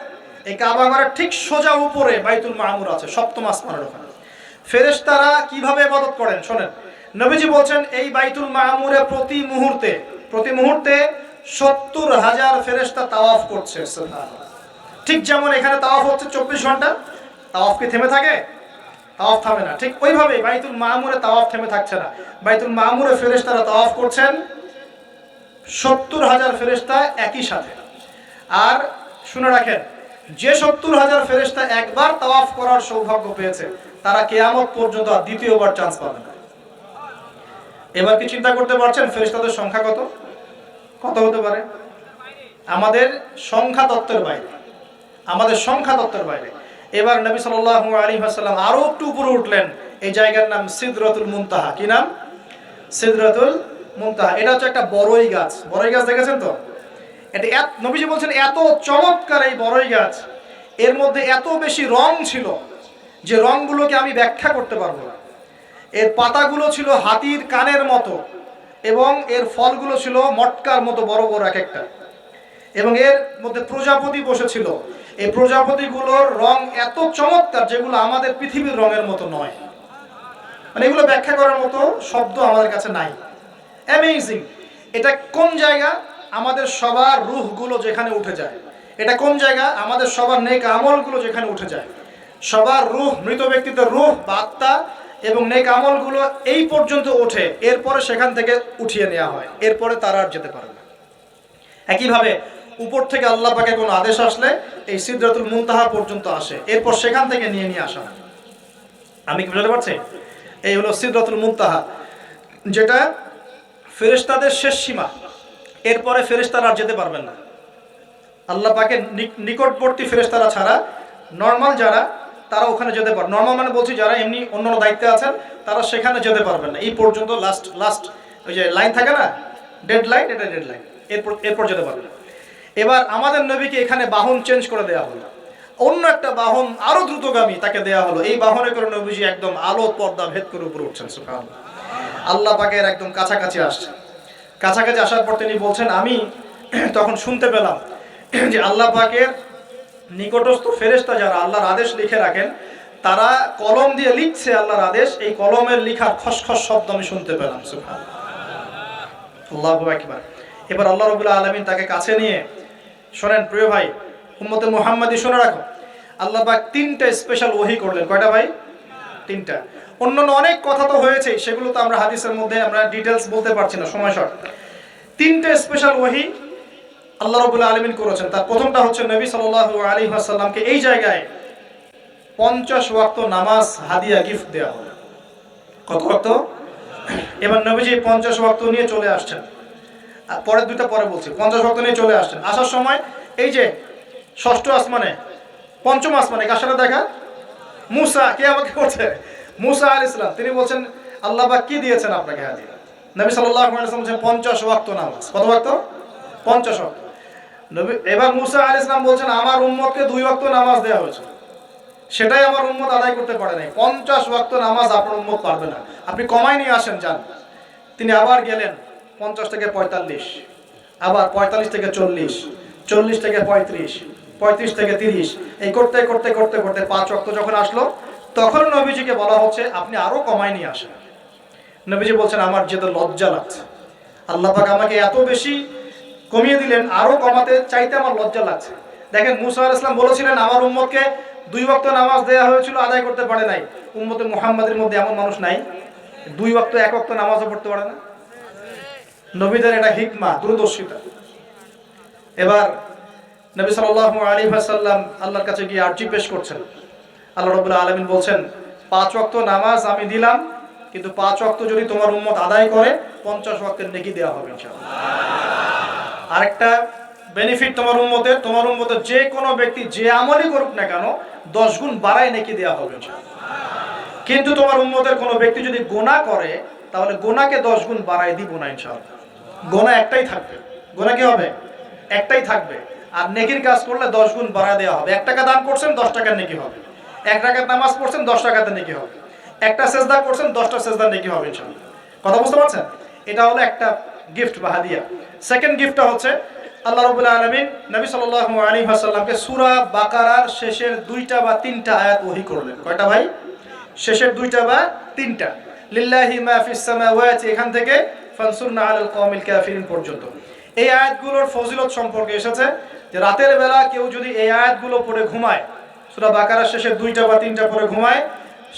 এই কাবা ঘরের ঠিক সোজা উপরে বাইতুল মামুর আছে, সপ্তম আসমানের ওখানে। ফেরেশতারা কিভাবে ইবাদত করেন শোনেন। নবীজি বলছেন এই বাইতুল মামুরে প্রতি মুহূর্তে 70,000 ফেরেশতা তাওয়াফ করছে। সুবহানাল্লাহ। ঠিক যেমন এখানে তাওয়াফ হচ্ছে 24 ঘন্টা, তাওয়াফ কি থেমে থাকে? তাওয়াফ থামে না। ঠিক ওইভাবে বাইতুল মামুরে তাওয়াফ থেমে থাকছে না। বাইতুল মামুরে ফেরেশতারা তাওয়াফ করছেন 70,000 ফেরেশতা একই সাথে। আর শুনে রাখেন, যে 70,000 ফেরেশতা একবার তাওয়াফ করার সৌভাগ্য পেয়েছে তারা কিয়ামত পর্যন্ত আর দ্বিতীয়বার চান্স পাবে না। এবার কি চিন্তা করতে পারছেন ফেরেশতাদের সংখ্যা কত কত হতে পারে? আমাদের সংখ্যা তত্ত্বের বাইরে, আমাদের সংখ্যা তত্ত্বের বাইরে। এবার নবী সাল্লাল্লাহু আলাইহি ওয়াসাল্লাম আরো একটু উপরে উঠলেন। এই জায়গার নাম সিদরাতুল মুনতাহা। কি নাম? সিদরাতুল মুনতাহা। এটা হচ্ছে একটা বড়ই গাছ। বড়ই গাছ দেখেছেন তো? এটা নবীজি বলছেন এত চমৎকার এই বড়ই গাছ, এর মধ্যে এত বেশি রং ছিল যে রংগুলোকে আমি ব্যাখ্যা করতে পারবো না। এর পাতাগুলো ছিল হাতির কানের মতো এবং এর ফলগুলো ছিল মটকার মতো বড় বড় এক একটা, এবং এর মধ্যে প্রজাপতি বসেছিল। এই প্রজাপতিগুলোর রং এত চমৎকার যেগুলো আমাদের পৃথিবীর রঙের মতো নয়। মানে এগুলো ব্যাখ্যা করার মতো শব্দ আমাদের কাছে নাই। অ্যামেজিং। এটা কোন জায়গা? আমাদের সবার রূহগুলো যেখানে উঠে যায়। এটা কোন জায়গা? আমাদের সবার নেক আমলগুলো যেখানে উঠে যায়। সবার রূহ, মৃত ব্যক্তিদের রূহ বা আত্মা এবং নেক আমলগুলো এই পর্যন্ত ওঠে, এরপরে সেখান থেকে উঠিয়ে নেওয়া হয়, এরপরে তারা আর যেতে পারে না। একইভাবে উপর থেকে আল্লাহ পাকের কোনো আদেশ আসলে এই সিদরাতুল মুনতাহা পর্যন্ত আসে, এরপর সেখান থেকে নিয়ে আসা হয়। আমি কি বুঝতে পারছি? এই হলো সিদরাতুল মুনতাহা, যেটা ফেরেশতাদের শেষ সীমা। এরপরে ফেরেশতারা আর যেতে পারবেন না। আল্লাহ পাকের নিকটবর্তী ফেরেশতারা ছাড়া নর্মাল যারা, তারা ওখানে যেতে পারে। নর্মাল মানে বলছি যারা এমনি অন্যান্য দায়িত্বে আছেন তারা সেখানে যেতে পারবেন না। এই পর্যন্ত লাস্ট ওই যে লাইন থাকে না, ডেড লাইন, এটা ডেড লাইন, এরপর যেতে পারবে না। এবার আমাদের নবীকে এখানে বাহন চেঞ্জ করে দেওয়া হলো, অন্য একটা বাহন আরো দ্রুতগামী তাকে দেওয়া হলো। এই বাহনে করে নবীজি একদম আলো পর্দা ভেদ করে উপরে উঠছেন। সুবহানাল্লাহ। আল্লাহ পাকের একদম কাছাকাছি আসছেন। কাছাকাছি আসার পর তিনি বলছেন, আমি তখন শুনতে পেলাম যে আল্লাহ পাকের নিকটস্থ ফেরেশতা যারা আল্লাহর আদেশ লিখে রাখেন, তারা কলম দিয়ে লিখছে আল্লাহর আদেশ। এই কলমের লিখার খসখস শব্দ আমি শুনতে পেলাম। সুবহানাল্লাহ, আল্লাহু আকবার। এবার আল্লাহ রাব্বুল আলামিন তাকে কাছে নিয়ে, শোনেন প্রিয় ভাই, উম্মতে মুহাম্মাদি শুনে রাখো, আল্লাহ পাক 3টা স্পেশাল ওহী করলেন। কয়টা ভাই? 3টা। অন্যান্য অনেক কথা তো হয়েছে, সেগুলো তো আমরা হাদিসের মধ্যে আমরা ডিটেইলস বলতে পারছি না, সময় শর্ট। 3টে স্পেশাল ওহী আল্লাহ রাব্বুল আলামিন করেছেন। তার প্রথমটা হচ্ছে নবী সাল্লাল্লাহু আলাইহি ওয়াসাল্লামকে এই জায়গায় 50 ওয়াক্ত নামাজ হাদিয়া গিফট দেওয়া হলো। কত ওয়াক্ত? এবার নবীজি 50 ওয়াক্ত নিয়ে চলে আসছেন। পরের দুইটা পরে বলছি। 50 ওয়াক্ত নিয়ে চলে আসছেন। আসার সময় এই যে ষষ্ঠ আসমানে, পঞ্চম আসমানে কার সাথে দেখা? মুসা। কে আমাকে বলছে? মুসা আলাইহিস সালাম। তিনি বলছেন, আল্লাহ পাক কি দিয়েছেন আপনাকে হাদিয়া? নবী সাল্লাল্লাহু আলাইহি ওয়াসাল্লাম বলেন 50 ওয়াক্ত নামাজ। কত ওয়াক্ত? 50 ওয়াক্ত। নবী এবার মুসা আলাইহিস সালাম বলছেন, আমার উম্মতকে 2 ওয়াক্ত নামাজ দেওয়া হয়েছে, সেটাই আমার উম্মত আদায় করতে পারে নাই। 50 ওয়াক্ত নামাজ আপনার উম্মত পারবে না, আপনি কমাই নিয়ে আসেন যান। তিনি আবার গেলেন 50 থেকে 45, আবার 45 থেকে 40, 40 থেকে 35, 35 থেকে 30, এই করতে করতে করতে করতে 5 ওয়াক্ত যখন আসলো, তখন নবীজিকে বলা হচ্ছে আপনি আরো কমাই নিয়ে আসেন। নবীজি বলছেন, আমার যেতে লজ্জা লাগছে, আল্লাহ পাক আমাকে এত বেশি কমিয়ে দিলেন, আরো কমাতে চাইতে আমার লজ্জা লাগছে। দেখেন, মুসা আলাইহিস সালাম বলেছিলেন আমার উম্মতকে 2 ওয়াক্ত নামাজ দেওয়া হয়েছিল, আদায় করতে পারে নাই। উম্মতে মুহাম্মাদের মধ্যে এমন মানুষ নাই 2 ওয়াক্ত 1 ওয়াক্ত নামাজও পড়তে পারে না। নবীদের এটা হিকমা, দূরদর্শিতা। এবার নবী সাল্লাল্লাহু আলাইহি ওয়াসাল্লাম আল্লাহর কাছে গিয়ে আরজি পেশ করছেন। আল্লাহ রাব্বুল আলামিন বলছেন, 5 ওয়াক্ত নামাজ আমি দিলাম, কিন্তু 5 ওয়াক্ত যদি তোমার উম্মত আদায় করে 50 ওয়াক্তের নেকি দেওয়া হবে ইনশাআল্লাহ। আরেকটা বেনিফিট তোমার উম্মতের যে কোনো ব্যক্তি যে আমলই করুক না কেন 10 গুণ বাড়ায় নেকি দেওয়া হবে ইনশাআল্লাহ। কিন্তু তোমার উম্মতের কোনো ব্যক্তি যদি গুনাহ করে, তাহলে গুনাহকে 10 গুণ বাড়ায় দিব না ইনশাআল্লাহ। গুনাহ একটাই থাকবে। গুনাহ কি হবে? একটাই থাকবে। আর নেকির কাজ করলে 10 গুণ বাড়ায় দেওয়া হবে। 1 টাকা দান করছেন 10 টাকার নেকি হবে। 1 রাকাত নামাজ পড়ছেন 10 রাকাতের নেকি হবে। একটা সেজদা করছেন 10টা সেজদার নেকি হবে ইনশাআল্লাহ। কথা বুঝতে পারছেন? এটা হলো একটা গিফট বা হাদিয়া। সেকেন্ড গিফটটা হচ্ছে আল্লাহ রাব্বুল আলামিন নবী সাল্লাল্লাহু আলাইহি ওয়াসাল্লামকে সূরা বাকারার শেষের 2টা বা 3টা আয়াত ওহী করলেন। কয়টা ভাই? শেষের 2টা বা 3টা। লিল্লাহি মা ফিস সামাওয়াতি, এখান থেকে ফানসুরনা আলাল কওমিল কাফিরিন পর্যন্ত। এই আয়াতগুলোর ফজিলত সম্পর্কে এসেছে যে রাতের বেলা কেউ যদি এই আয়াতগুলো পড়ে ঘুমায়, সূরা বাকারার শেষের 2টা বা 3টা পড়ে ঘুমায়,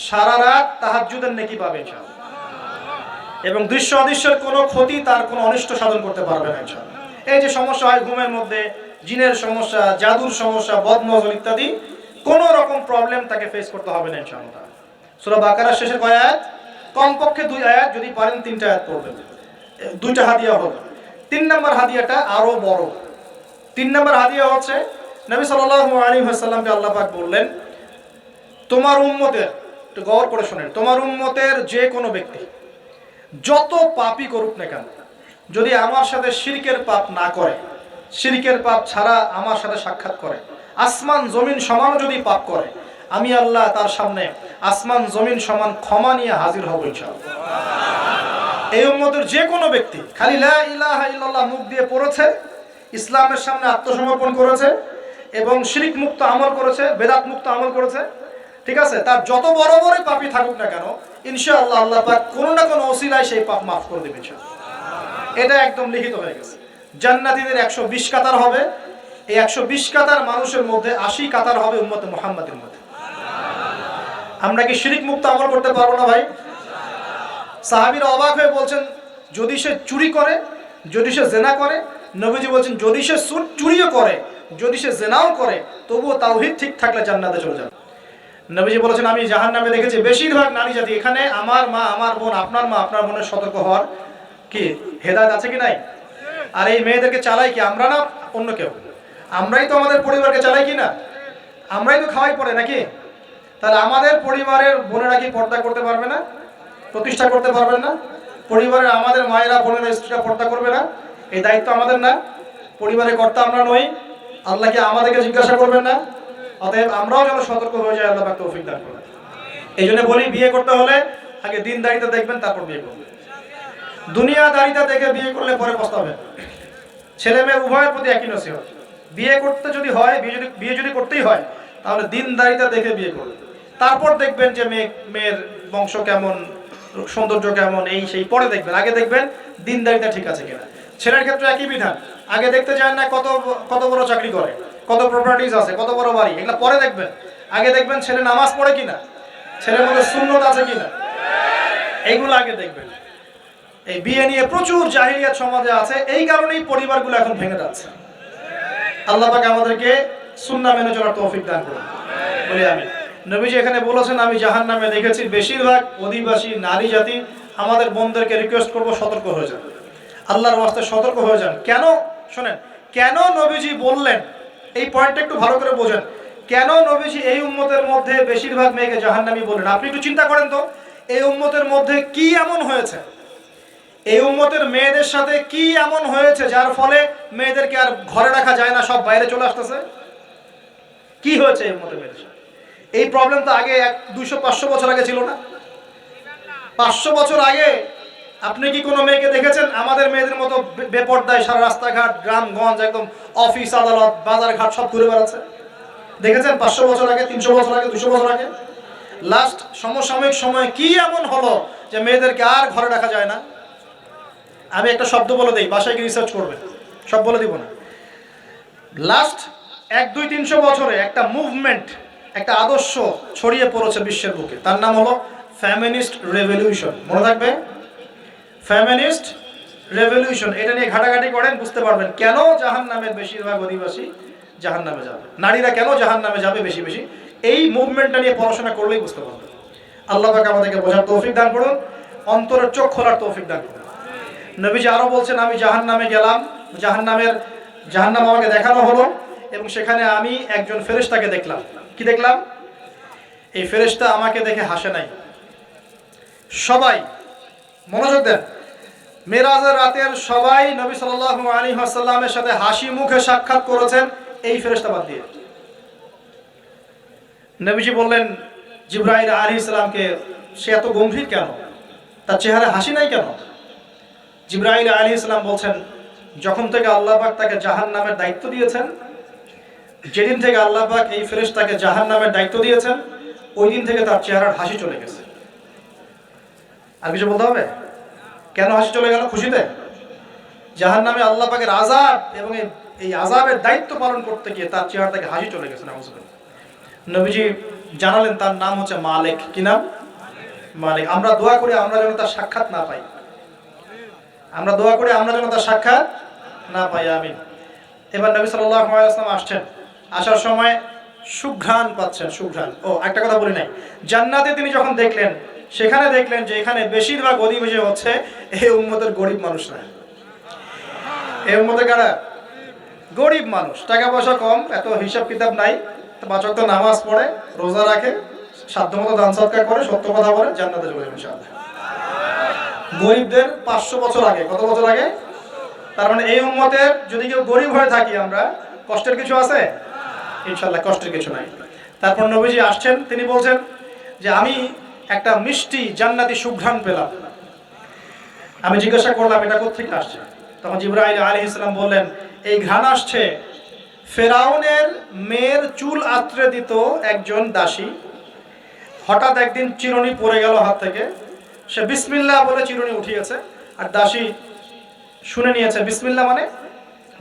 সারা রাত তাহাজ্জুদের নেকি পাবে ইনশাআল্লাহ। এবং দৃশ্য অদৃশ্যের কোনো ক্ষতি, তার কোনো অনিষ্ট সাধন করতে পারবে না ইনশাআল্লাহ। এই যে সমস্যা হয় ঘুমের মধ্যে, জিনের সমস্যা, জাদুর সমস্যা, বদনজর ইত্যাদি কোনো রকম প্রবলেম তাকে ফেস করতে হবে না ইনশাআল্লাহ। সূরা বাকারার শেষে কয় আয়াত? কমপক্ষে 2 আয়াত, যদি পারেন 3টা আয়াত পড়বেন। 2টা হাদিয়া হবে। 3 নম্বর হাদিয়াটা আরো বড়। 3 নম্বর হাদিয়া হচ্ছে নবী সাল্লাল্লাহু আলাইহি ওয়াসাল্লামকে আল্লাহ পাক বললেন, তোমার উম্মতের, একটু গৌর করে শুনেন, তোমার উম্মতের যে কোনো ব্যক্তি যত পাপই করুক না কেন, যদি আমার সাথে শিরকের পাপ না করে, শিরকের পাপ ছাড়া আমার সাথে সাক্ষাৎ করে, আসমান জমিন সমান যদি পাপ করে, আমি আল্লাহ তার সামনে আসমান জমিন সমান ক্ষমা নিয়ে হাজির হব ইনশাআল্লাহ। এই উম্মতের যে কোনো ব্যক্তি খালি লা ইলাহা ইল্লাল্লাহ মুখ দিয়ে পড়েছে, ইসলামের সামনে আত্মসমর্পণ করেছে এবং শিরক মুক্ত আমল করেছে, বেদাত মুক্ত আমল করেছে, ঠিক আছে, তার যত বড় বড় পাপই থাকুক না কেন, ইনশাআল্লাহ আল্লাহ পাক কোনো না কোনো ওসিলায় সেই পাপ মাফ করে দেবেন ইনশাআল্লাহ। এটা একদম লিখিত হয়ে গেছে। জান্নাতীদের 120 কাতার হবে। এই 120 কাতার মানুষের মধ্যে 80 কাতার হবে উম্মতে মুহাম্মাদের মধ্যে। আমরা কি শিরক মুক্ত আমল করতে পারবো না ভাই? সাহাবীরা অবাক হয়ে বলছেন, যদি সে চুরি করে, যদি সে জেনা করে, নবীজি বলছেন যদি সে চুরিও করে, যদি সে জেনাও করে, তবুও তাওহীদ ঠিক থাকলে জান্নাতে চলে যাবে। নবীজি বলেছেন, আমি জাহান্নামে দেখেছি বেশিরভাগ নারী জাতি। এখানে আমার মা, আমার বোন, আপনার মা, আপনার বোনের সতর্ক হওয়ার কি হেদায়েত আছে কি নাই? আর এই মেয়েদেরকে চালাই কি আমরা না অন্য কেউ? আমরাই তো আমাদের পরিবারকে চালাই কি না? আমরাই তো খাওয়াই পড়ে নাকি? তাহলে আমাদের পরিবারের বোনেরা কি পর্দা করতে পারবে না? প্রতিষ্ঠা করতে পারবেন না? পরিবারের আমাদের মায়েরা, বোনেরা, স্ত্রীরা পর্দা করবে না? এই দায়িত্ব আমাদের না? পরিবারের কর্তা আমরা নই? আল্লাহ কি আমাদেরকে জিজ্ঞাসা করবেন না? অতএব আমরাও যেন সতর্ক হয়ে যাই, আল্লাহ পাক তৌফিক দান করুন। এই জন্য বলি, বিয়ে করতে হলে আগে দিনদারিতা দেখবেন, তারপর বিয়ে করবেন। দুনিয়াদারিতা দেখে বিয়ে করলে পরে পস্তাবেন। ছেলে মেয়ে উভয়ের প্রতি একই নসিহত, বিয়ে করতে যদি হয়, বিয়ে যদি করতেই হয়, তাহলে দিনদারিতা দেখে বিয়ে করবেন। তারপর দেখবেন যে মেয়ের বংশ কেমন, সৌন্দর্য কেমন, এই সেই পরে দেখবেন। আগে দেখবেন দিনদারিতা ঠিক আছে কিনা। ছেলের ক্ষেত্রে একই বিধান, আগে দেখতে চান না কত বড় চাকরি করে, কত প্রপার্টিজ আছে, কত বড় বাড়ি, এগুলো পরে দেখবেন। আগে দেখবেন ছেলে নামাজ পড়ে কিনা, ছেলের মধ্যে সুন্নত আছে কিনা, এইগুলো আগে দেখবেন। এই বিয়ে নিয়ে প্রচুর জাহিলিয়াত সমাজে আছে, এই কারণেই পরিবারগুলো এখন ভেঙে যাচ্ছে। আল্লাহ পাক আমাদেরকে সুন্নাহ মেনে চলার তৌফিক দান করুন, বলি আমিন। নবীজি এখানে বলেছেন, আমি জাহান্নামে দেখেছি বেশিরভাগ অধিবাসী নারী জাতি। আমাদের বোনদেরকে রিকোয়েস্ট করব, সতর্ক হয়ে যান, আল্লাহর ওয়াস্তে সতর্ক হয়ে যান। কেন শোনেন, কেন নবীজি বললেন, এই পয়েন্টটা একটু ভালো করে বোঝেন। কেন নবীজি এই উম্মতের মধ্যে বেশিরভাগ মেয়েকে জাহান্নামী বললেন? আপনি একটু চিন্তা করেন তো, এই উম্মতের মধ্যে কি এমন হয়েছে, এই উম্মতের মেয়েদের সাথে কি এমন হয়েছে যার ফলে মেয়েদেরকে আর ঘরে রাখা যায় না, সব বাইরে চলে আসতেছে? কি হয়েছে এই উম্মতের মেয়েদের সাথে? এই প্রবলেম তো আগে 200-500 বছর আগে ছিল না। 500 বছর আগে আপনি কি কোনো মেয়েকে দেখেছেন আমাদের মেয়েদের মতো বেপর্দায় সারা রাস্তাঘাট, গ্রামগঞ্জ, একদম অফিস আদালত, বাজার ঘাট সব ঘুরে বেড়াচ্ছে? দেখেছেন 500 বছর আগে, 300 বছর আগে, 200 বছর আগে? লাস্ট সমসাময়িক সময়ে কি এমন হলো যে মেয়েদেরকে আর ঘরে রাখা যায় না? আমি একটা শব্দ বলে দিই, বাসায় গিয়ে রিসার্চ করবে, সব বলে দিব না। লাস্ট 100-200-300 বছরে একটা মুভমেন্ট, একটা আদর্শ ছড়িয়ে পড়েছে বিশ্বের বুকে, তার নাম হলো ফেমিনিস্ট রেভলিউশন। মনে থাকবে, ফেমিনিস্ট রেভলিউশন। এটা নিয়ে ঘাটাঘাটি করেন, বুঝতে পারবেন কেন জাহান্নামের বেশিরভাগ অধিবাসী জাহান্নামে যাবে, নারীরা কেন জাহান্নামে যাবে বেশি বেশি। এই মুভমেন্টটা নিয়ে পড়াশোনা করলেই বুঝতে পারবেন। আল্লাহ পাক আমাদেরকে বোঝার তৌফিক দান করুন, অন্তরের চোখ খোলার তৌফিক দান করুন। নবীজি আরো বলছেন, আমি জাহান্নামে গেলাম, জাহান্নাম আমাকে দেখানো হলো এবং সেখানে আমি একজন ফেরেশতাকে দেখলাম। কি দেখলাম? এই ফেরেশতা আমাকে দেখে হাসে নাই। সবাই মনোযোগ দেন, মেরাজের রাতের সবাই নবী সাল্লাল্লাহু আলাইহি ওয়াসাল্লামের সাথে হাসি মুখে সাক্ষাৎ করেছেন, এই ফেরেশতা বাদ দিয়ে। নবীজি বললেন জিবরাইল আলাইহিস সালামকে, সে এত গম্ভীর কেন, তার চেহারায় হাসি নাই কেন? জিবরাইল আলাইহিস সালাম বলছেন, যখন থেকে আল্লাহ পাক তাকে জাহান্নামের দায়িত্ব দিয়েছেন, যেদিন থেকে আল্লাহ পাক এই ফেরেশতাকে জাহান্নামের দায়িত্ব দিয়েছেন, ওই দিন থেকে তার চেহারার হাসি চলে গেছে। আর কিছু বলতে হবে? কেন হাসি চলে গেল? খুশিতে? জাহান্নামে আল্লাহ পাকের আযাব এবং এই আযাবের দায়িত্ব পালন করতে গিয়ে তার চেহারা থেকে হাসি চলে গেছে। নাউযুবিল্লাহ। নবীজি জানালেন তার নাম হচ্ছে মালিক। কি নাম? মালিক। আমরা দোয়া করি আমরা যেন তার সাক্ষাৎ না পাই, আমরা দোয়া করি আমরা যেন তার সাক্ষাৎ না পাই, আমিন। এবার নবী সাল্লাল্লাহু আলাইহি ওয়াসাল্লাম আসছেন, আসার সময় সুঘ্রাণ পাচ্ছেন, সুঘ্রাণ। ও একটা কথা বলি নাই, জান্নাতে তিনি যখন দেখলেন, সেখানে দেখলেন যে এখানে বেশিরভাগ অধিবাসী হচ্ছে এই উম্মতের গরিব মানুষরা। এই উম্মতে কারা? গরিব মানুষ, টাকা পয়সা কম, এত হিসাব কিতাব নাই, পাঁচ ওয়াক্ত নামাজ পড়ে, রোজা রাখে, সাধ্যমতো দান সদকা করে, সত্য কথা বলে, জান্নাতে চলে যাবে ইনশাআল্লাহ। গরিবদের 500 বছর আগে, কত বছর আগে? তার মানে এই উম্মতের যদি কেউ গরিব হয়ে থাকি আমরা, কষ্টের কিছু আছে? ইনশাআল্লাহ কষ্টের কিছু নাই। তারপর নবীজি আসছেন, তিনি বলছেন যে আমি একটা মিষ্টি জান্নাতি সুঘ্রাণ পেলাম। আমি জিজ্ঞাসা করলাম এটা কোত্থেকে আসছে? তখন জিবরাইল আলাইহিস সালাম বললেন এই ঘ্রাণ আসছে ফেরাউনের মেয়ের চুল আঁচড়ে দিত একজন দাসী, হঠাৎ একদিন চিরুনি পড়ে গেল হাত থেকে, সে বিসমিল্লাহ বলে চিরুনি উঠিয়েছে, আর দাসী শুনে নিয়েছে বিসমিল্লাহ মানে,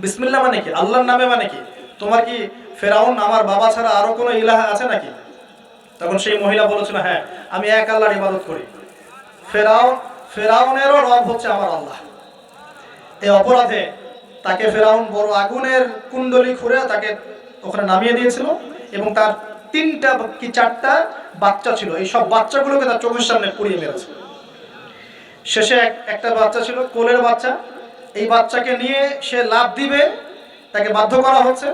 বিসমিল্লাহ মানে কি? আল্লাহর নামে মানে কি? তোমার কি ফেরাউন আমার বাবা ছাড়া আরো কোনো ইলাহ আছে নাকি? তখন সেই মহিলা বলেছিল হ্যাঁ, আমি এক আল্লাহর ইবাদত করি, ফেরাউনেরও রব হচ্ছে আমার আল্লাহ। এই অপরাধে তাকে ফেরাউন বড় আগুনের কুণ্ডলি খুঁড়ে তাকে ওখানে নামিয়ে দিয়েছিল, এবং তার 3টা কি 4টা বাচ্চা ছিল, এই সব বাচ্চাগুলোকে তার চোখের সামনে পুড়িয়ে মেরেছে। শেষে একটা বাচ্চা ছিল, কোলের বাচ্চা, এই বাচ্চাকে নিয়ে সে লাফ দিবে, তাকে বাধ্য করা হচ্ছে,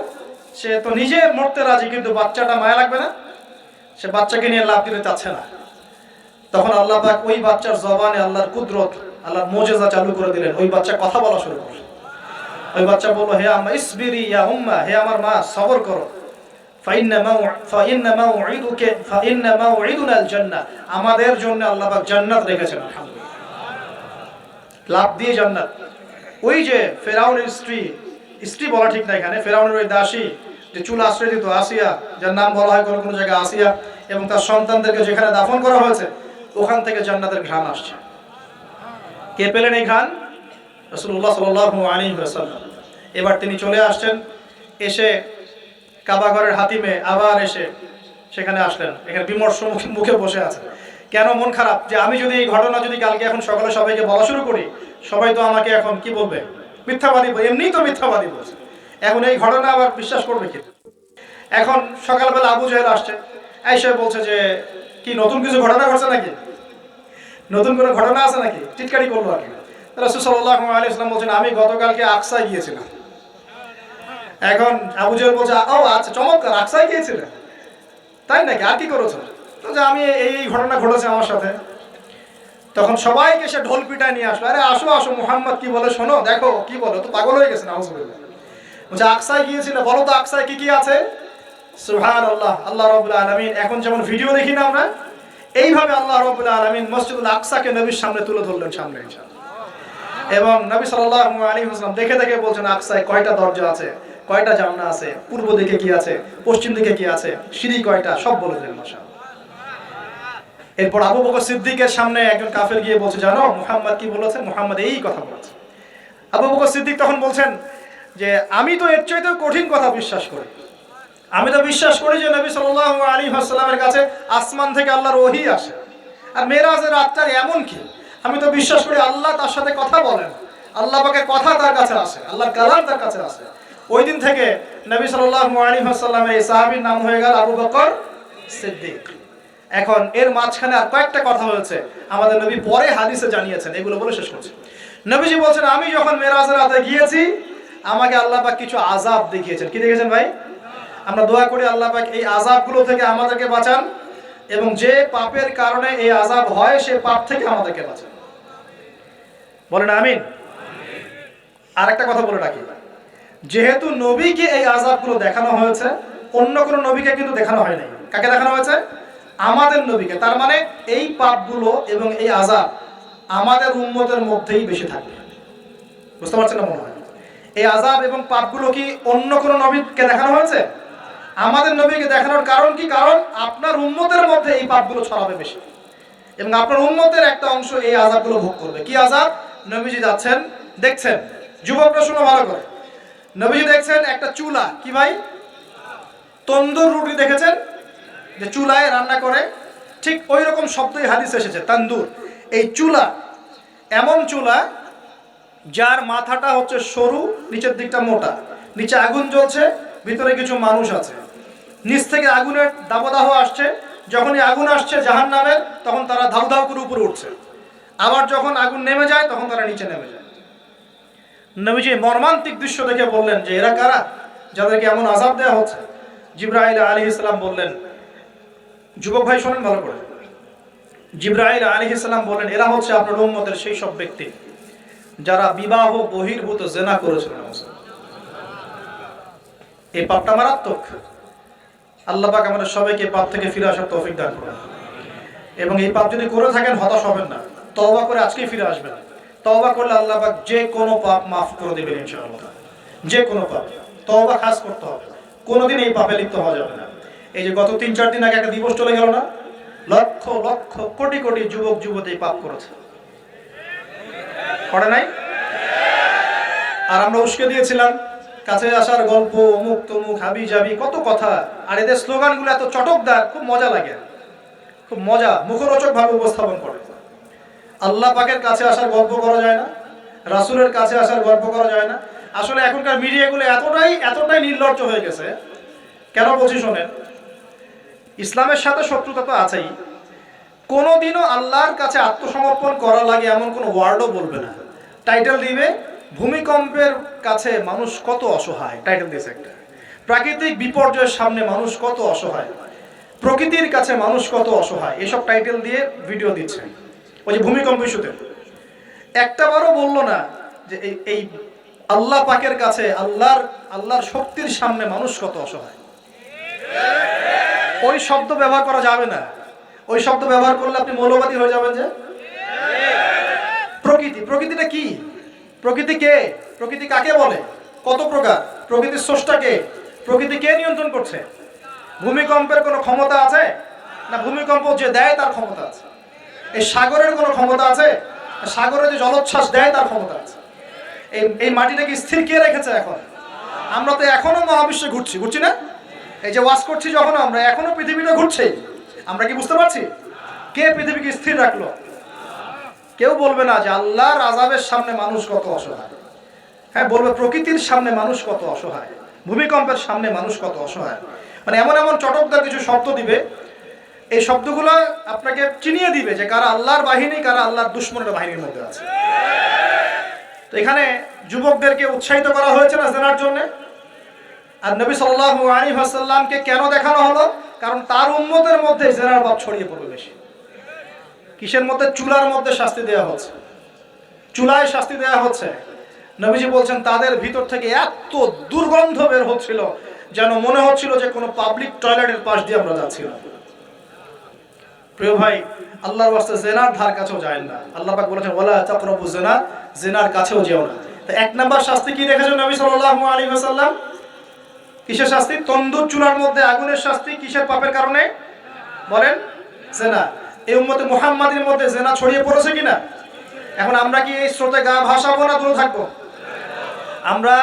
সে তো নিজে মরতে রাজি, কিন্তু বাচ্চাটা মায়া লাগবে না, সে বাচ্চাকে নিয়ে লাফ দিতে চাচ্ছে না। তখন আল্লাহ পাক ওই বাচ্চার জবানে আল্লাহর কুদরত, আল্লাহর মুজিজা চালু করে দিলেন, ওই বাচ্চা কথা বলা শুরু করল। ওই বাচ্চা বলল হে আম্মা ইসবিরি ইয়া উম্মা, হে আমার মা সবর করো, ফাইন্না মাউইদুনাল জান্নাহ, আমাদের জন্য আল্লাহ পাক জান্নাত রেখেছেন। আলহামদুলিল্লাহ, লাভ দিয়ে জান্নাত। ওই যে ফেরাউনের স্ত্রী বলা ঠিক না এখানে, ফেরাউনের ওই দাসী যে চুল আশ্রয় দিত, আসিয়া, যার নাম বলা হয় কোনো কোনো জায়গায় আসিয়া, এবং তার সন্তানদেরকে যেখানে দাফন করা হয়েছে ওখান থেকে জান্নাতের ঘ্রাণ আসছে। কে পেলেন এই ঘ্রাণ? রাসূলুল্লাহ সাল্লাল্লাহু আলাইহি ওয়াসাল্লাম। এবার তিনি চলে আসছেন, এসে কাবা ঘরের হাতিমে আবার এসে সেখানে আসলেন, এখানে বিমর্ষ মুখে বসে আছে। কেন মন খারাপ? যে আমি যদি এই ঘটনা যদি কালকে এখন সকালে সবাইকে বলা শুরু করি, সবাই তো আমাকে এখন কি বলবে? মিথ্যাবাদী, এমনিই তো মিথ্যাবাদী বলছে, এখন এই ঘটনা আবার বিশ্বাস করবে কি? এখন সকালবেলা আবু জাহেল আসছে, এসে বলছে যে কি নতুন কিছু ঘটনা ঘটছে নাকি, নতুন কোনো ঘটনা আছে নাকি, টিটকারি করলো আর কি। রাসূল সাল্লাল্লাহু আলাইহি ওয়াসাল্লাম বলছেন আমি গতকালকে আকসায় গিয়েছিলাম। এখন আবু জাহেল বলছে ও আচ্ছা চমৎকার, আকসায় গিয়েছিলেন, তাই নাকি, আর কি করেছো? তো যে আমি এই ঘটনা ঘটেছে আমার সাথে। তখন সবাইকে সে ঢোল পিটায় নিয়ে আসলো, আরে আসো আসো, মুহাম্মদ কি বলে শোনো, দেখো কি বলে, তো পাগল হয়ে গেছে নাউজুবিল্লাহ। বলছে আকসায় গিয়েছিলে, বলো তো আকসায় কি কি আছে? সুবহানাল্লাহ, আল্লাহ রাব্বুল আলামিন, এখন যেমন ভিডিও দেখি না আমরা, এইভাবে আল্লাহ রাব্বুল আলামিন মসজিদুল আকসাকে নবীর সামনে তুলে ধরলেন, সামনে ইনশাআল্লাহ। এবং নবী সাল্লাল্লাহু আলাইহি ওয়াসাল্লাম দেখে দেখে বলছেন আকসায় কয়টা দরজা আছে, কয়টা জানলা আছে, পূর্ব দিকে কি আছে, পশ্চিম দিকে কি আছে, সিঁড়ি কয়টা, সব বলে দিলেন মাশাআল্লাহ। এরপর আবু বকর সিদ্দিকের সামনে একজন কাফের গিয়ে বলছে জানো মুহাম্মদ কি বলেছে? মুহাম্মদ এই কথা বলেছে। আবু বকর সিদ্দিক তখন বলছেন যে আমি তো এর চাইতেও কঠিন কথা বিশ্বাস করি, আমি তো বিশ্বাস করি যে নবী সাল্লাল্লাহু আলাইহি ওয়াসাল্লামের কাছে আসমান থেকে আল্লাহর ওহী আসে, আর মেরাজের রাতটার এমন কি, আমি তো বিশ্বাস করি আল্লাহ তার সাথে কথা বলেন, আল্লাহ পাকের কথা তার কাছে আসে, আল্লাহর কালাম তার কাছে আসে। ওই দিন থেকে নবী সাল্লাল্লাহু আলাইহি ওয়াসাল্লামের এই সাহাবীর নাম হয়ে গেল আবু বকর সিদ্দিক। এখন এর মাঝখানে আর কয়েকটা কথা হয়েছে, আমাদের নবী পরে হাদিসে জানিয়েছেন, এগুলো বলে শেষ করছি। নবীজি বলছেন আমি যখন মেরাজের রাতে গিয়েছি আমাকে আল্লাহ পাক কিছু আযাব দেখিয়েছেন। কি দেখেছেন ভাই? আমরা দোয়া করি আল্লাহ পাক এই আযাবগুলো থেকে আমাদেরকে বাঁচান, এবং যে পাপের কারণে এই আযাব হয় সে পাপ থেকে আমাদেরকে বাঁচান, বলেন আমিন। আর একটা কথা বলে রাখি, যেহেতু নবীকে এই আযাবগুলো দেখানো হয়েছে, অন্য কোনো নবীকে কিন্তু দেখানো হয় নাই। কাকে দেখানো হয়েছে? আমাদের নবীকে। তার মানে এই পাপগুলো এবং এই আযাব আমাদের উম্মতের মধ্যেই বেশি থাকবে। বুঝতে পারছেন না মনে হয়? এই আযাব এবং পাপগুলো কি অন্য কোনো নবীকে দেখানো হয়েছে? আমাদের নবীকে দেখানোর কারণ কি? কারণ আপনার উম্মতের মধ্যে এই পাপগুলো ছড়াবে বেশি, এবং আপনার উম্মতের একটা অংশ এই আযাবগুলো ভোগ করবে। কি আযাব? নবীজি যাচ্ছেন, দেখছেন, যুবকরা শুনো ভালো করে, নবীজি দেখছেন একটা চুলা, কি ভাই, তন্দুর রুটি দেখেছেন যে চুলায় রান্না করে, ঠিক ওই রকম শব্দই হাদিসে এসেছে, তান্দুর। এই চুলা এমন চুলা যার মাথাটা হচ্ছে সরু, নিচের দিকটা মোটা, নিচে আগুন জ্বলছে, ভিতরে কিছু মানুষ আছে, নিচ থেকে আগুনের দাবদাহ আসছে, যখনই আগুন আসছে জাহান্নামের তখন তারা ধাউ ধাউ করে উপরে উঠছে, আবার যখন আগুন নেমে যায় তখন তারা নিচে নেমে যায়। নবীজি মর্মান্তিক দৃশ্য দেখে বললেন যে এরা কারা যাদেরকে এমন আযাব দেওয়া হচ্ছে? জিবরাইল আলাইহিস সালাম বললেন, যুবক ভাই শোনেন ভালো করে, জিবরাইল আলাইহিস সালাম বললেন এরা হচ্ছে আপনার উম্মতের সেই সব ব্যক্তি যারা বিবাহ বহির্ভূত জিনা করেছিল। এই পাপটা মারাত্মক। আল্লাহ পাক আমাদের সবাইকে পাপ থেকে ফিরে আসার তৌফিক দান করুন। এবং এই পাপ যদি করে থাকেন হতাশ হবেন না, তওবা করে আজকেই ফিরে আসবেন। তওবা করলে আল্লাহ পাক যে কোনো পাপ মাফ করে দেবেন ইনশাআল্লাহ। যে কোনো পাপ, তওবা খাস করতে হবে, কোনোদিন এই পাপে লিপ্ত হওয়া যাবে না। এই যে গত 3-4 দিন আগে একটা দিবস চলে গেল না, লক্ষ লক্ষ কোটি কোটি যুবক যুবতী পাপ করেছে, করে নাই? আর আমরা উস্কে দিয়েছিলাম কাছে আসার গল্প, অমুক তমুক হাবি জাবি কত কথা। আর এদের স্লোগানগুলো এত চটকদার, খুব মজা লাগে, খুব মজা, মুখরোচক ভাবে উপস্থাপন করে। আল্লাহ পাকের কাছে আসার গল্প করা যায় না, রাসূলের কাছে আসার গল্প করা যায় না। আসলে এখনকার মিডিয়াগুলো এতটাই নির্লজ্জ হয়ে গেছে। কেন বলছি শোনেন, ইসলামের সাথে শত্রুতা তো আছেই, কোনোদিনও আল্লাহর কাছে আত্মসমর্পণ করা লাগে এমন কোনো ওয়ার্ডও বলবে না। টাইটেল দিবে ভূমিকম্পের কাছে মানুষ কত অসহায়, টাইটেল দিয়েছে একটা। প্রাকৃতিক বিপর্যয়ের সামনে মানুষ কত অসহায়, প্রকৃতির কাছে মানুষ কত অসহায়, এসব টাইটেল দিয়ে ভিডিও দিচ্ছে। ওই যে ভূমিকম্প ইস্যুতে একটা বারও বললো না যে এই আল্লাহ পাকের কাছে, আল্লাহর শক্তির সামনে মানুষ কত অসহায়। ওই শব্দ ব্যবহার করা যাবে না। ওই শব্দ ব্যবহার করলে আপনি মৌলবাদী হয়ে যাবেন। যে প্রকৃতিটা কি? প্রকৃতি কে? প্রকৃতি কাকে বলে? কত প্রকার? প্রকৃতির স্রষ্টা কে? প্রকৃতি কে নিয়ন্ত্রণ করছে? ভূমিকম্পের কোনো ক্ষমতা আছে না? ভূমিকম্প যে দেয় তার ক্ষমতা আছে। এই সাগরের কোনো ক্ষমতা আছে? সাগরে যে জলোচ্ছ্বাস দেয় তার ক্ষমতা আছে। এই মাটিটাকে স্থির কে রেখেছে? এখন আমরা তো এখনো মহাবিশ্বে ঘুরছি না? এই যে ওয়াজ করছি যখন আমরা, এখনো পৃথিবীটা ঘুরছে। আমরা কি বুঝতে পারছি কে পৃথিবীকে স্থির রাখলো? কেউ বলবে না যে আল্লাহর আযাবের সামনে মানুষ কত অসহায়। হ্যাঁ, বলবে প্রকৃতির সামনে মানুষ কত অসহায়, ভূমিকম্পের সামনে মানুষ কত অসহায়। মানে এমন এমন চটকদার কিছু শব্দ দিবে, এই শব্দগুলো আপনাকে চিনিয়ে দিবে যে কারা আল্লাহর বাহিনী, কারা আল্লাহর দুশমনের বাহিনীর মধ্যে আছে। তো এখানে যুবকদেরকে উৎসাহিত করা হয়েছে না জেনার জন্য। আর নবী সাল্লাল্লাহু আলাইহি ওয়াসাল্লামকে কেন দেখানো হলো? কারণ তার উম্মতের মধ্যে জেনার পাপ ছড়িয়ে পড়বে বেশি। কিসের মধ্যে? চুলার মধ্যে শাস্তি দেওয়া হচ্ছে, চুলায় শাস্তি দেওয়া হচ্ছে। নবীজি বলছেন তাদের ভিতর থেকে এত দুর্গন্ধ বের হচ্ছিল যেন মনে হচ্ছিল যে কোনো পাবলিক টয়লেটের পাশ দিয়ে আমরা যাচ্ছিলাম। প্রিয় ভাই, আল্লাহর ওয়াস্তে জিনার ধার কাছেও যায় না। আল্লাহ পাক বলেছেন ওয়ালা তাকরাবু জিনা, জিনার কাছেও যেও না। তো এক নাম্বার শাস্তি কি রেখেছেন নবী সাল্লাল্লাহু আলাইহি ওয়াসাল্লাম? কিসের শাস্তি? তন্দুর চুলার মধ্যে আগুনের শাস্তি। কিসের পাপের কারণে? বলেন, জিনা। এই উম্মতে মুহাম্মাদের মধ্যে জিনা ছড়িয়ে পড়েছে কিনা? এখন আমরা কি এই স্রোতে গা ভাসাবো না দূরে থাকবো? আমরা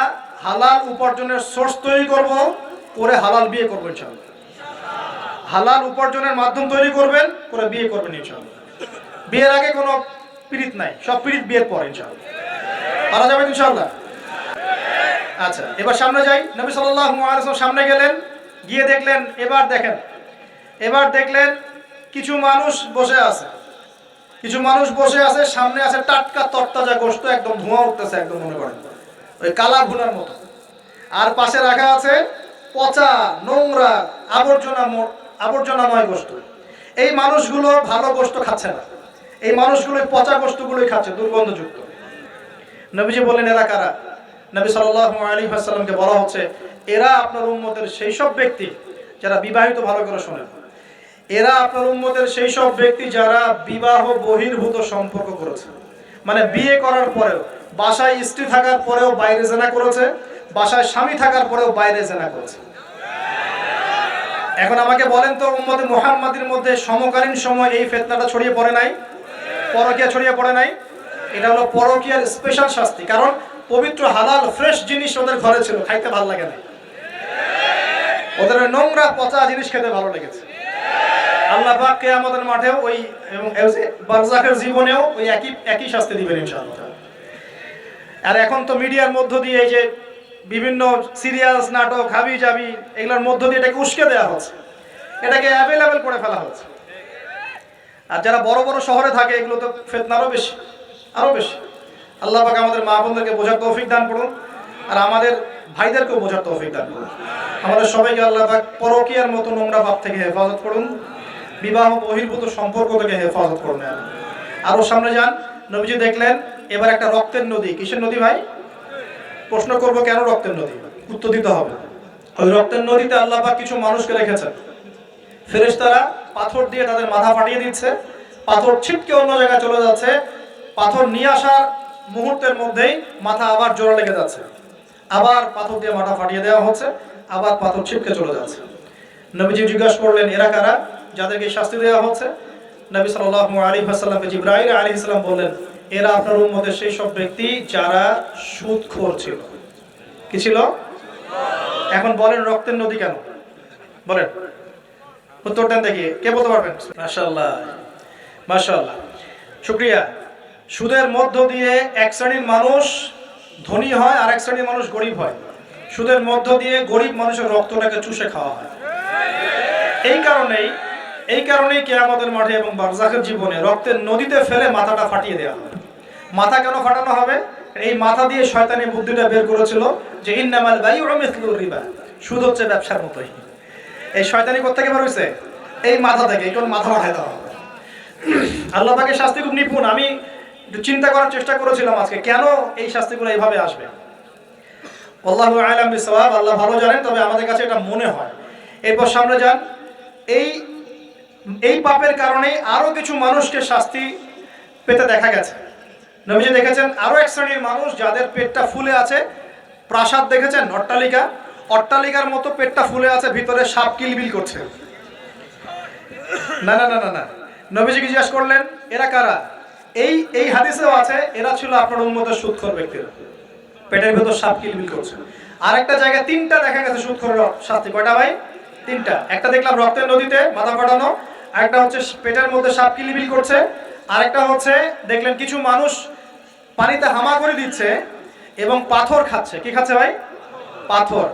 হালাল উপার্জনের সোর্স তৈরি করব, করে হালাল বিয়ে করবো ইনশাআল্লাহ। হালাল উপার্জনের মাধ্যম তৈরি করবেন, করে বিয়ে করবেন ইনশাআল্লাহ। বিয়ের আগে কোনো পীড়িত নাই, সব পীড়িত বিয়ের পর ইনশাআল্লাহ। পারা যাবে ইনশাআল্লাহ। আচ্ছা, এবার সামনে যাই। নবী সাল্লাল্লাহু আলাইহি ওয়াসাল্লাম সামনে গেলেন, গিয়ে দেখলেন, এবার দেখলেন কিছু মানুষ বসে আছে। কিছু মানুষ বসে আছে, সামনে আছে টাটকা তরতাজা গোশত, একদম ধোঁয়া উঠতেছে, একদম মনে করেন ওই কালা ভুনার মতো। আর পাশে রাখা আছে পচা, নোংরা, আবর্জনাময় গোশত। এই মানুষগুলো ভালো গোশত খাচ্ছে না, এই মানুষগুলো পচা গোশতগুলোই খাচ্ছে, দুর্গন্ধযুক্ত। নবীজি বললেন এরা কারা? নবী সাল্লাল্লাহু আলাইহি ওয়াসাল্লামকে বলা হচ্ছে এরা আপনার উম্মতের সেই সব ব্যক্তি যারা বিবাহিত, ভালো করে শোনেন, এরা আপনার উম্মতের সেই সব ব্যক্তি যারা বিবাহ বহির্ভূত সম্পর্ক করেছে। মানে বিয়ে করার পরেও, বাসায় স্ত্রী থাকার পরেও বাইরে জেনা করেছে, বাসায় স্বামী থাকার পরেও বাইরে জেনা করেছে। এখন আমাকে বলেন তো, উম্মতে মুহাম্মাদির মধ্যে সমকালীন সময় এই ফিতনাটা ছড়িয়ে পড়ে নাই? পরকীয়া ছড়িয়ে পড়ে নাই? এটা হলো পরকীয়ার স্পেশাল শাস্তি। কারণ পবিত্র হালাল ফ্রেশ জিনিস ওদের ঘরে ছিল, খাইতে ভালো লাগে না, ওদের নোংরা পচা জিনিস খেতে ভালো লেগেছে। আল্লাহ পাক কিয়ামতের মাঠেও ওই এবং বারজাখের জীবনেও ওই একই শাস্তি দিবেন ইনশাআল্লাহ। আর এখন তো মিডিয়ার মধ্য দিয়ে এই যে বিভিন্ন সিরিয়ালস নাটক হাবি জাবি এগুলোর মধ্য দিয়ে এটাকে উস্কে দেওয়া হচ্ছে, এটাকে অ্যাভেলেবেল করে ফেলা হচ্ছে। আর যারা বড় বড় শহরে থাকে এগুলো তো ফিতনা আরো বেশি, আরো বেশি। আল্লাহ পাক আমাদের মা বোনদেরকে বোঝার তৌফিক দান করুন, আর আমাদের ভাইদেরকেও বোঝার তৌফিক দান করুন। আমাদের সবাইকে আল্লাহ পাক পরকীয়ার মতো নোংরা পাপ থেকে হেফাজত করুন, বিবাহ বহির্ভূত সম্পর্ক থেকে হেফাজত করুন। আরো সামনে যান, নবীজি দেখলেন এবার একটা রক্তের নদী। কিসের নদী ভাই? প্রশ্ন করবো কেন রক্তের নদী, উত্তর দিতে হবে। ওই রক্তের নদীতে আল্লাহ পাক কিছু মানুষকে রেখেছেন, ফেরেশতারা পাথর দিয়ে তাদের মাথা ফাটিয়ে দিচ্ছে, পাথর ছিটকে অন্য জায়গায় চলে যাচ্ছে, পাথর নিয়ে আসার মুহূর্তের মধ্যেই মাথা আবার জোড়া লেগে যাচ্ছে, আবার পাথর দিয়ে মাথা ফাটিয়ে দেওয়া হচ্ছে, আবার পাথর ছিটকে চলে যাচ্ছে। নবীজি জিজ্ঞাসা করলেন এরা কারা যাদেরকে শাস্তি দেওয়া হচ্ছে? নবী সাল্লাল্লাহু আলাইহি ওয়াসাল্লামকে জিবরাইল আলাইহিস সালাম বললেন এরা আপনার উম্মতের সেই সব ব্যক্তি যারা সুদখোর ছিল। কি ছিল? এখন বলেন রক্তের নদী কেন? বলেন, উত্তরটা দেখি কে বলতে পারবেন? মাশাআল্লাহ, মাশাআল্লাহ, শুকরিয়া। সুদের মধ্য দিয়ে এক শ্রেণীর মানুষ ধনী হয় আর এক শ্রেণীর মানুষ গরিব হয়। সুদের মধ্য দিয়ে গরিব মানুষের রক্তটাকে চুষে খাওয়া হয়। এই কারণেই কিয়ামতের মাঠে এবং বারজাখের জীবনে রক্তের নদীতে ফেলে মাথাটা ফাটিয়ে দেওয়া হবে। মাথা কেন ফাটানো হবে? এই মাথা দিয়ে শয়তানি বুদ্ধিটা বের করেছিল যে ইন্নামাল বাইউ মিসলুর রিবা, সুদ হচ্ছে ব্যবসার মতোই। এই শয়তানি কোথা থেকে বের হইছে? এই মাথা থেকে। এই কোন মাথা ফাটাই দেওয়া হবে। আল্লাহ পাকের শাস্তি খুব নিপুণ। আমি একটু চিন্তা করার চেষ্টা করেছিলাম আজকে কেন এই শাস্তিগুলো এইভাবে আসবে। আল্লাহু আ'লাম বিসওয়াব, আল্লাহ ভালো জানেন, তবে আমাদের কাছে এটা মনে হয়। এরপর সামনে যান, এই পাপের কারণে আরো কিছু মানুষকে শাস্তি পেতে দেখা গেছে। নবীজি দেখেছেন আরো এক শ্রেণীর মানুষ যাদের পেটটা ফুলে আছে। প্রাসাদ দেখেছেন, অট্টালিকা, অট্টালিকার মতো পেটটা ফুলে আছে, ভিতরে সাপ কিলবিল করছে। না না না না না, নবীজিকে জিজ্ঞাসা করলেন এরা কারা? এই হাদিসেও আছে এরা ছিল আপনার উম্মতের সুদখোর ব্যক্তিরা, পেটের ভেতর সাপ কিলবিল করছে। আরেকটা জায়গায় তিনটা দেখা গেছে সুদখোরের শাস্তি। কয়টা ভাই? তিনটা। একটা দেখলাম রক্তের নদীতে মাথা ফাটানো, আরেকটা হচ্ছে পেটের মধ্যে সাপ কিলবিল করছে, আরেকটা হচ্ছে দেখলেন কিছু মানুষ পানিতে হামা করে দিচ্ছে এবং পাথর খাচ্ছে। কি খাচ্ছে ভাই? পাথর।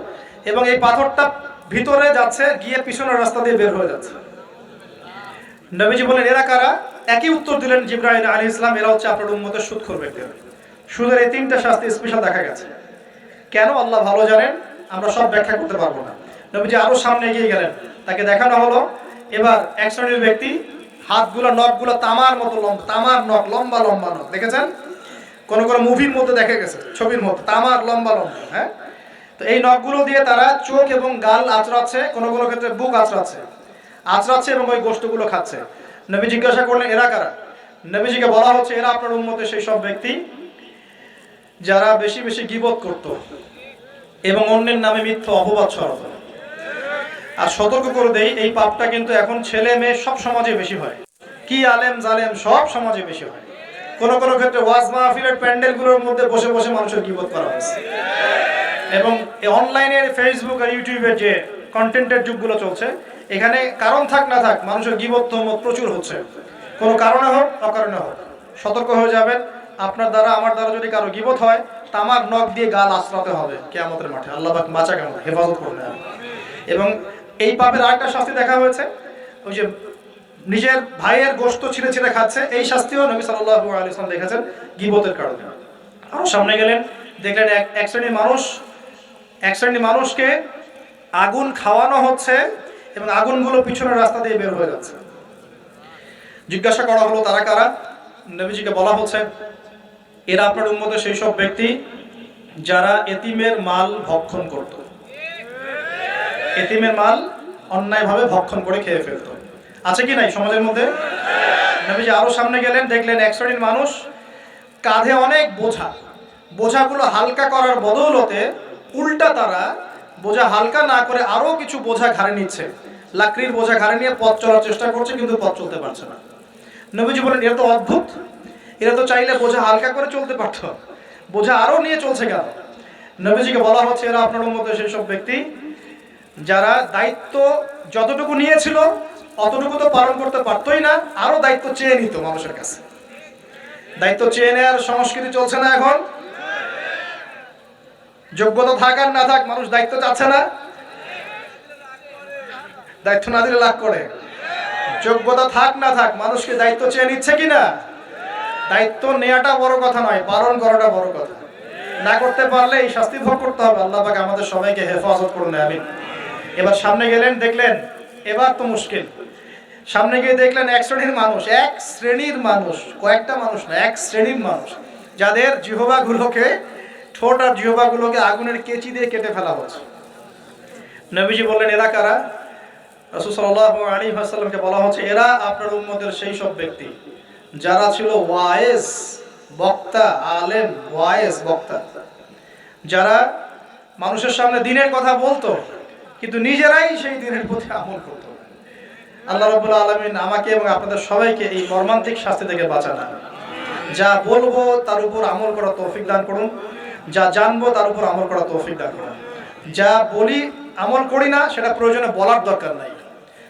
এবং এই পাথরটা ভিতরে যাচ্ছে, গিয়ে পিছনের রাস্তা দিয়ে বের হয়ে যাচ্ছে। নবীজি বলেন এরা কারা? একই উত্তর দিলেন জিবরাইল আলাইহিস সালাম, এরা হচ্ছে আপনার উম্মতের সুদখোর ব্যক্তিরা। সুদের এই তিনটা শাস্তি স্পেশাল দেখা গেছে। কেন আল্লাহ ভালো জানেন, আমরা সব ব্যাখ্যা করতে পারবো না। নবীজি আরো সামনে এগিয়ে গেলেন, তাকে দেখানো হলো এবার এক শ্রেণীর ব্যক্তি, হাতগুলো নখগুলো তামার মতো লম্বা, তামার নখ, লম্বা লম্বা নখ। দেখেছেন কোন কোন মুভির মধ্যে দেখা গেছে, ছবির মধ্যে তামার লম্বা লম্বা। হ্যাঁ, তো এই নখগুলো দিয়ে তারা চোখ এবং গাল আঁচড়াচ্ছে, কোন কোন ক্ষেত্রে বুক আঁচড়াচ্ছে এবং ওই গোশতগুলো খাচ্ছে। নবী জিজ্ঞাসা করলেন এরা কারা? নবীজিকে বলা হচ্ছে এরা আপনার উম্মতের সেই সব ব্যক্তি যারা বেশি বেশি গীবত করত এবং অন্যের নামে মিথ্যা অপবাদ ছড়াতো। আর সতর্ক করে দেই, এই পাপটা কিন্তু এখন ছেলে মেয়ে সব সমাজে বেশি হয়। কি আলেম জালেম সব সমাজে বেশি হয়। কোন কোন ক্ষেত্রে ওয়াজ মাহফিলের প্যান্ডেলগুলোর মধ্যে বসে বসে মানুষের গীবত করা হচ্ছে। এবং এই অনলাইনের ফেসবুক আর ইউটিউবের যে কন্টেন্টের যুগগুলো চলছে, এখানে কারণ থাক না থাক মানুষের গীবত তহমত প্রচুর হচ্ছে, কোনো কারণে হোক অকারণে হোক। সতর্ক হয়ে যাবেন, আপনার দ্বারা আমার দ্বারা যদি কারো গীবত হয়, তামার নখ দিয়ে গাল আঁচড়াতে হবে কিয়ামতের মাঠে। আল্লাহ পাক বাঁচা কেমন হেফাজত করবে। এবং এই পাপের আরেকটা শাস্তি দেখা হয়েছে, ওই যে নিজের ভাইয়ের গোশত ছিঁড়ে ছিঁড়ে খাচ্ছে, এই শাস্তিও নবী সাল্লাল্লাহু আলাইহি ওয়াসাল্লাম দেখেছেন গীবতের কারণে। আরো সামনে গেলেন, দেখলেন এক শ্রেণীর মানুষকে আগুন খাওয়ানো হচ্ছে এবং আগুনগুলো পিছনের রাস্তা দিয়ে বের হয়ে যাচ্ছে। জিজ্ঞাসা করা হলো তারা কারা? নবীজিকে বলা হচ্ছে এরা আপনার উম্মতের সেই সব ব্যক্তি যারা এতিমের মাল ভক্ষণ করত। এতিমের মাল অন্যায়ভাবে ভক্ষণ করে খেয়ে ফেলত। আছে কি নাই সমাজের মধ্যে? নবীজি আরো সামনে গেলেন, দেখলেন এক শ্রেণীর মানুষ কাঁধে অনেক বোঝাগুলো হালকা করার বদৌলতে উল্টা তারা বোঝা হালকা না করে আরো কিছু বোঝা ঘাড়ে নিচ্ছে, লাকড়ির বোঝা ঘাড়ে নিয়ে পথ চলার চেষ্টা করছে, কিন্তু পথ চলতে পারছে না। নবীজি বলেন এরা তো অদ্ভুত, এরা তো চাইলে বোঝা হালকা করে চলতে পারত, বোঝা আরো নিয়ে চলছে কেন? নবীজিকে বলা হচ্ছে এরা আপনার উম্মতের সেই সব ব্যক্তি যারা দায়িত্ব যতটুকু নিয়েছিল অতটুকু তো পালন করতে পারতোই না, আরো দায়িত্ব চেয়ে নিত মানুষের কাছে। দায়িত্ব চেয়ে নেওয়ার সংস্কৃতি চলছে না এখন? যোগ্যতা থাক আর না থাক, মানুষ দায়িত্ব চাচ্ছে না, দায়িত্ব না দিলে লাভ করে। যোগ্যতা থাক না থাক, মানুষকে দায়িত্ব চেয়ে নিচ্ছে কিনা? দায়িত্ব নেওয়াটা বড় কথা নয়, পালন করাটা বড় কথা। না করতে পারলে এই শাস্তি ভোগ করতে হবে। আল্লাহ পাক আমাদের সবাইকে হেফাজত করুন, আমিন। এবার সামনে গেলেন, দেখলেন এবার তো মুশকিল। সামনে গিয়ে দেখলেন এক শ্রেণীর মানুষ, কয়েকটা মানুষ না, এক শ্রেণীর মানুষ, যাদের জিহ্বাগুলোকে, ঠোঁট আর জিহ্বাগুলোকে আগুনের কেচি দিয়ে কেটে ফেলা হচ্ছে। নবীজি বললেন, এরা কারা? রাসূল সাল্লাল্লাহু আলাইহি ওয়াসাল্লামকে বলা হচ্ছে, এরা আপনার উম্মতের সেই সব ব্যক্তি যারা ছিল ওয়াইজ বক্তা, আলেম, ওয়াইজ বক্তা, যারা মানুষের সামনে দ্বীনের কথা বলতো কিন্তু নিজেরাই সেই দ্বীনের প্রতি আমল করত। আল্লাহ রাব্বুল আলামিন আমাকে এবং আপনাদের সবাইকে এই মর্মান্তিক শাস্তি থেকে বাঁচান। যা বলবো তার উপর আমল করার তৌফিক দান করুন, যা জানবো তার উপর আমল করার তৌফিক দান করুন। যা বলি আমল করি না সেটা প্রয়োজনে বলার দরকার নাই,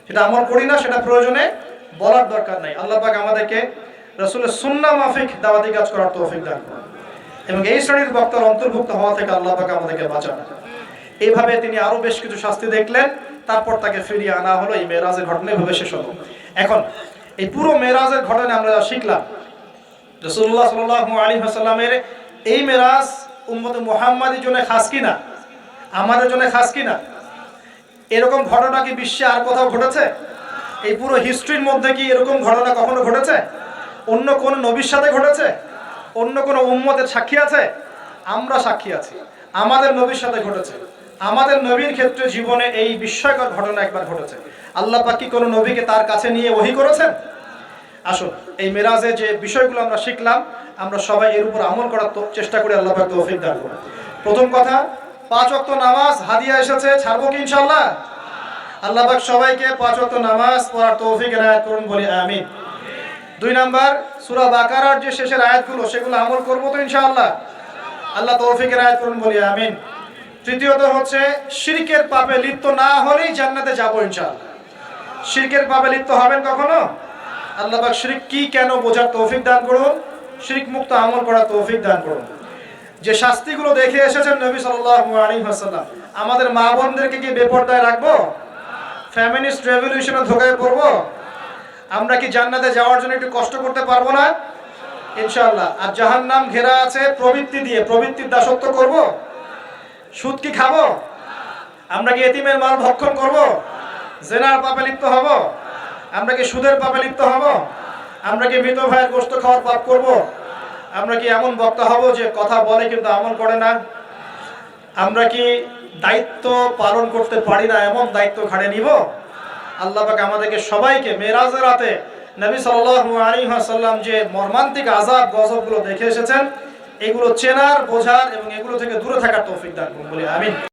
সেটা আমল করি না সেটা প্রয়োজনে বলার দরকার নাই। আল্লাহ পাক আমাদেরকে রাসূলের সুন্নাহ মাফিক দাওয়াতি কাজ করার তৌফিক দান করুন এবং এই শ্রেণীর বক্তার অন্তর্ভুক্ত হওয়া থেকে আল্লাহ পাক আমাদেরকে বাঁচান। এইভাবে তিনি আরো বেশ কিছু শাস্তি দেখলেন, তারপর তাকে ফিরিয়ে আনা হলো। এই মেরাজের ঘটনা এভাবে শেষ হলো। এখন এই পুরো মেরাজের ঘটনা আমরা শিখলাম রাসূলুল্লাহ সাল্লাল্লাহু আলাইহি ওয়াসাল্লামের এই মেরাজ উম্মতে মুহাম্মাদির জন্য খাস কিনা, আমাদের জন্য খাস কিনা? এরকম ঘটনা কি বিশ্বে আর কোথাও ঘটেছে? এই পুরো হিস্ট্রির মধ্যে কি এরকম ঘটনা কখনো ঘটেছে? অন্য কোন নবীর সাথে ঘটেছে? অন্য কোন উম্মতের সাক্ষী আছে? আমরা সাক্ষী আছি, আমাদের নবীর সাথে ঘটেছে। আমাদের নবীর ক্ষেত্রে জীবনে এই বিস্ময়কর ঘটনা একবার ঘটেছে। আল্লাহ পাক কি কোনো নবীকে তার কাছে নিয়ে ওহী করেছেন? আসুন এই মেরাজে যে বিষয়গুলো আমরা শিখলাম, আমরা সবাই এর উপর আমল করার চেষ্টা করি। আল্লাহ পাক তৌফিক দান করুন। প্রথম কথা, 5 ওয়াক্ত নামাজ হাদিয়া এসেছে, ছাড়বো কি ইনশাআল্লাহ? আল্লাহ পাক সবাইকে 5 ওয়াক্ত নামাজ পড়ার তৌফিক এনায়েত করুন, বলি আমিন। 2 নাম্বার, সূরা বাকারার যে শেষের আয়াতগুলো সেগুলো আমল করব তো ইনশাআল্লাহ? আল্লাহ তৌফিক এনায়েত করুন, বলি আমিন। তৃতীয়ত হচ্ছে, শিরকের পাপে লিপ্ত না হলেই জান্নাতে যাব ইনশাআল্লাহ। শিরকের পাপে লিপ্ত হবেন কখনো? আল্লাহ পাক শিরক কি কেন বোঝার তৌফিক দান করুন, শিরক মুক্ত আমল করার তৌফিক দান করুন। যে শাস্তিগুলো দেখে এসেছেন নবী সাল্লাল্লাহু আলাইহি ওয়াসাল্লাম, আমাদের মা বোনদেরকে কি বেপরদায় রাখবো? ফেমিনিস্ট রেভলিউশনে ধোকায় পড়বো? আমরা কি জান্নাতে যাওয়ার জন্য একটু কষ্ট করতে পারবো না? ইনশাআল্লাহ। আর জাহান্নাম ঘেরা আছে প্রবৃত্তি দিয়ে, প্রবৃত্তির দাসত্ব করব? সুদ কি খাবো? আমরা কি এতিমের মাল ভক্ষণ করব? জেনার পাপে লিপ্ত হব? আমরা কি সুদের পাপে লিপ্ত হব? আমরা কি মৃত ভাইয়ের গোশত খাওয়ার পাপ করব? আমরা কি এমন বক্তা হব যে কথা বলে কিন্তু আমল করে না? আমরা কি দায়িত্ব পালন করতে পারি না, এমন দায়িত্ব ঘাড়ে নিব? আল্লাহ পাক আমাদেরকে সবাইকে মেরাজের রাতে নবী সাল্লাল্লাহু আলাইহি ওয়াসাল্লাম যে মর্মান্তিক আযাব গজবগুলো দেখে এসেছেন, এগুলো চেনার, বোঝার এবং এগুলো থেকে দূরে থাকার তৌফিক দান করুন, বলি আমিন।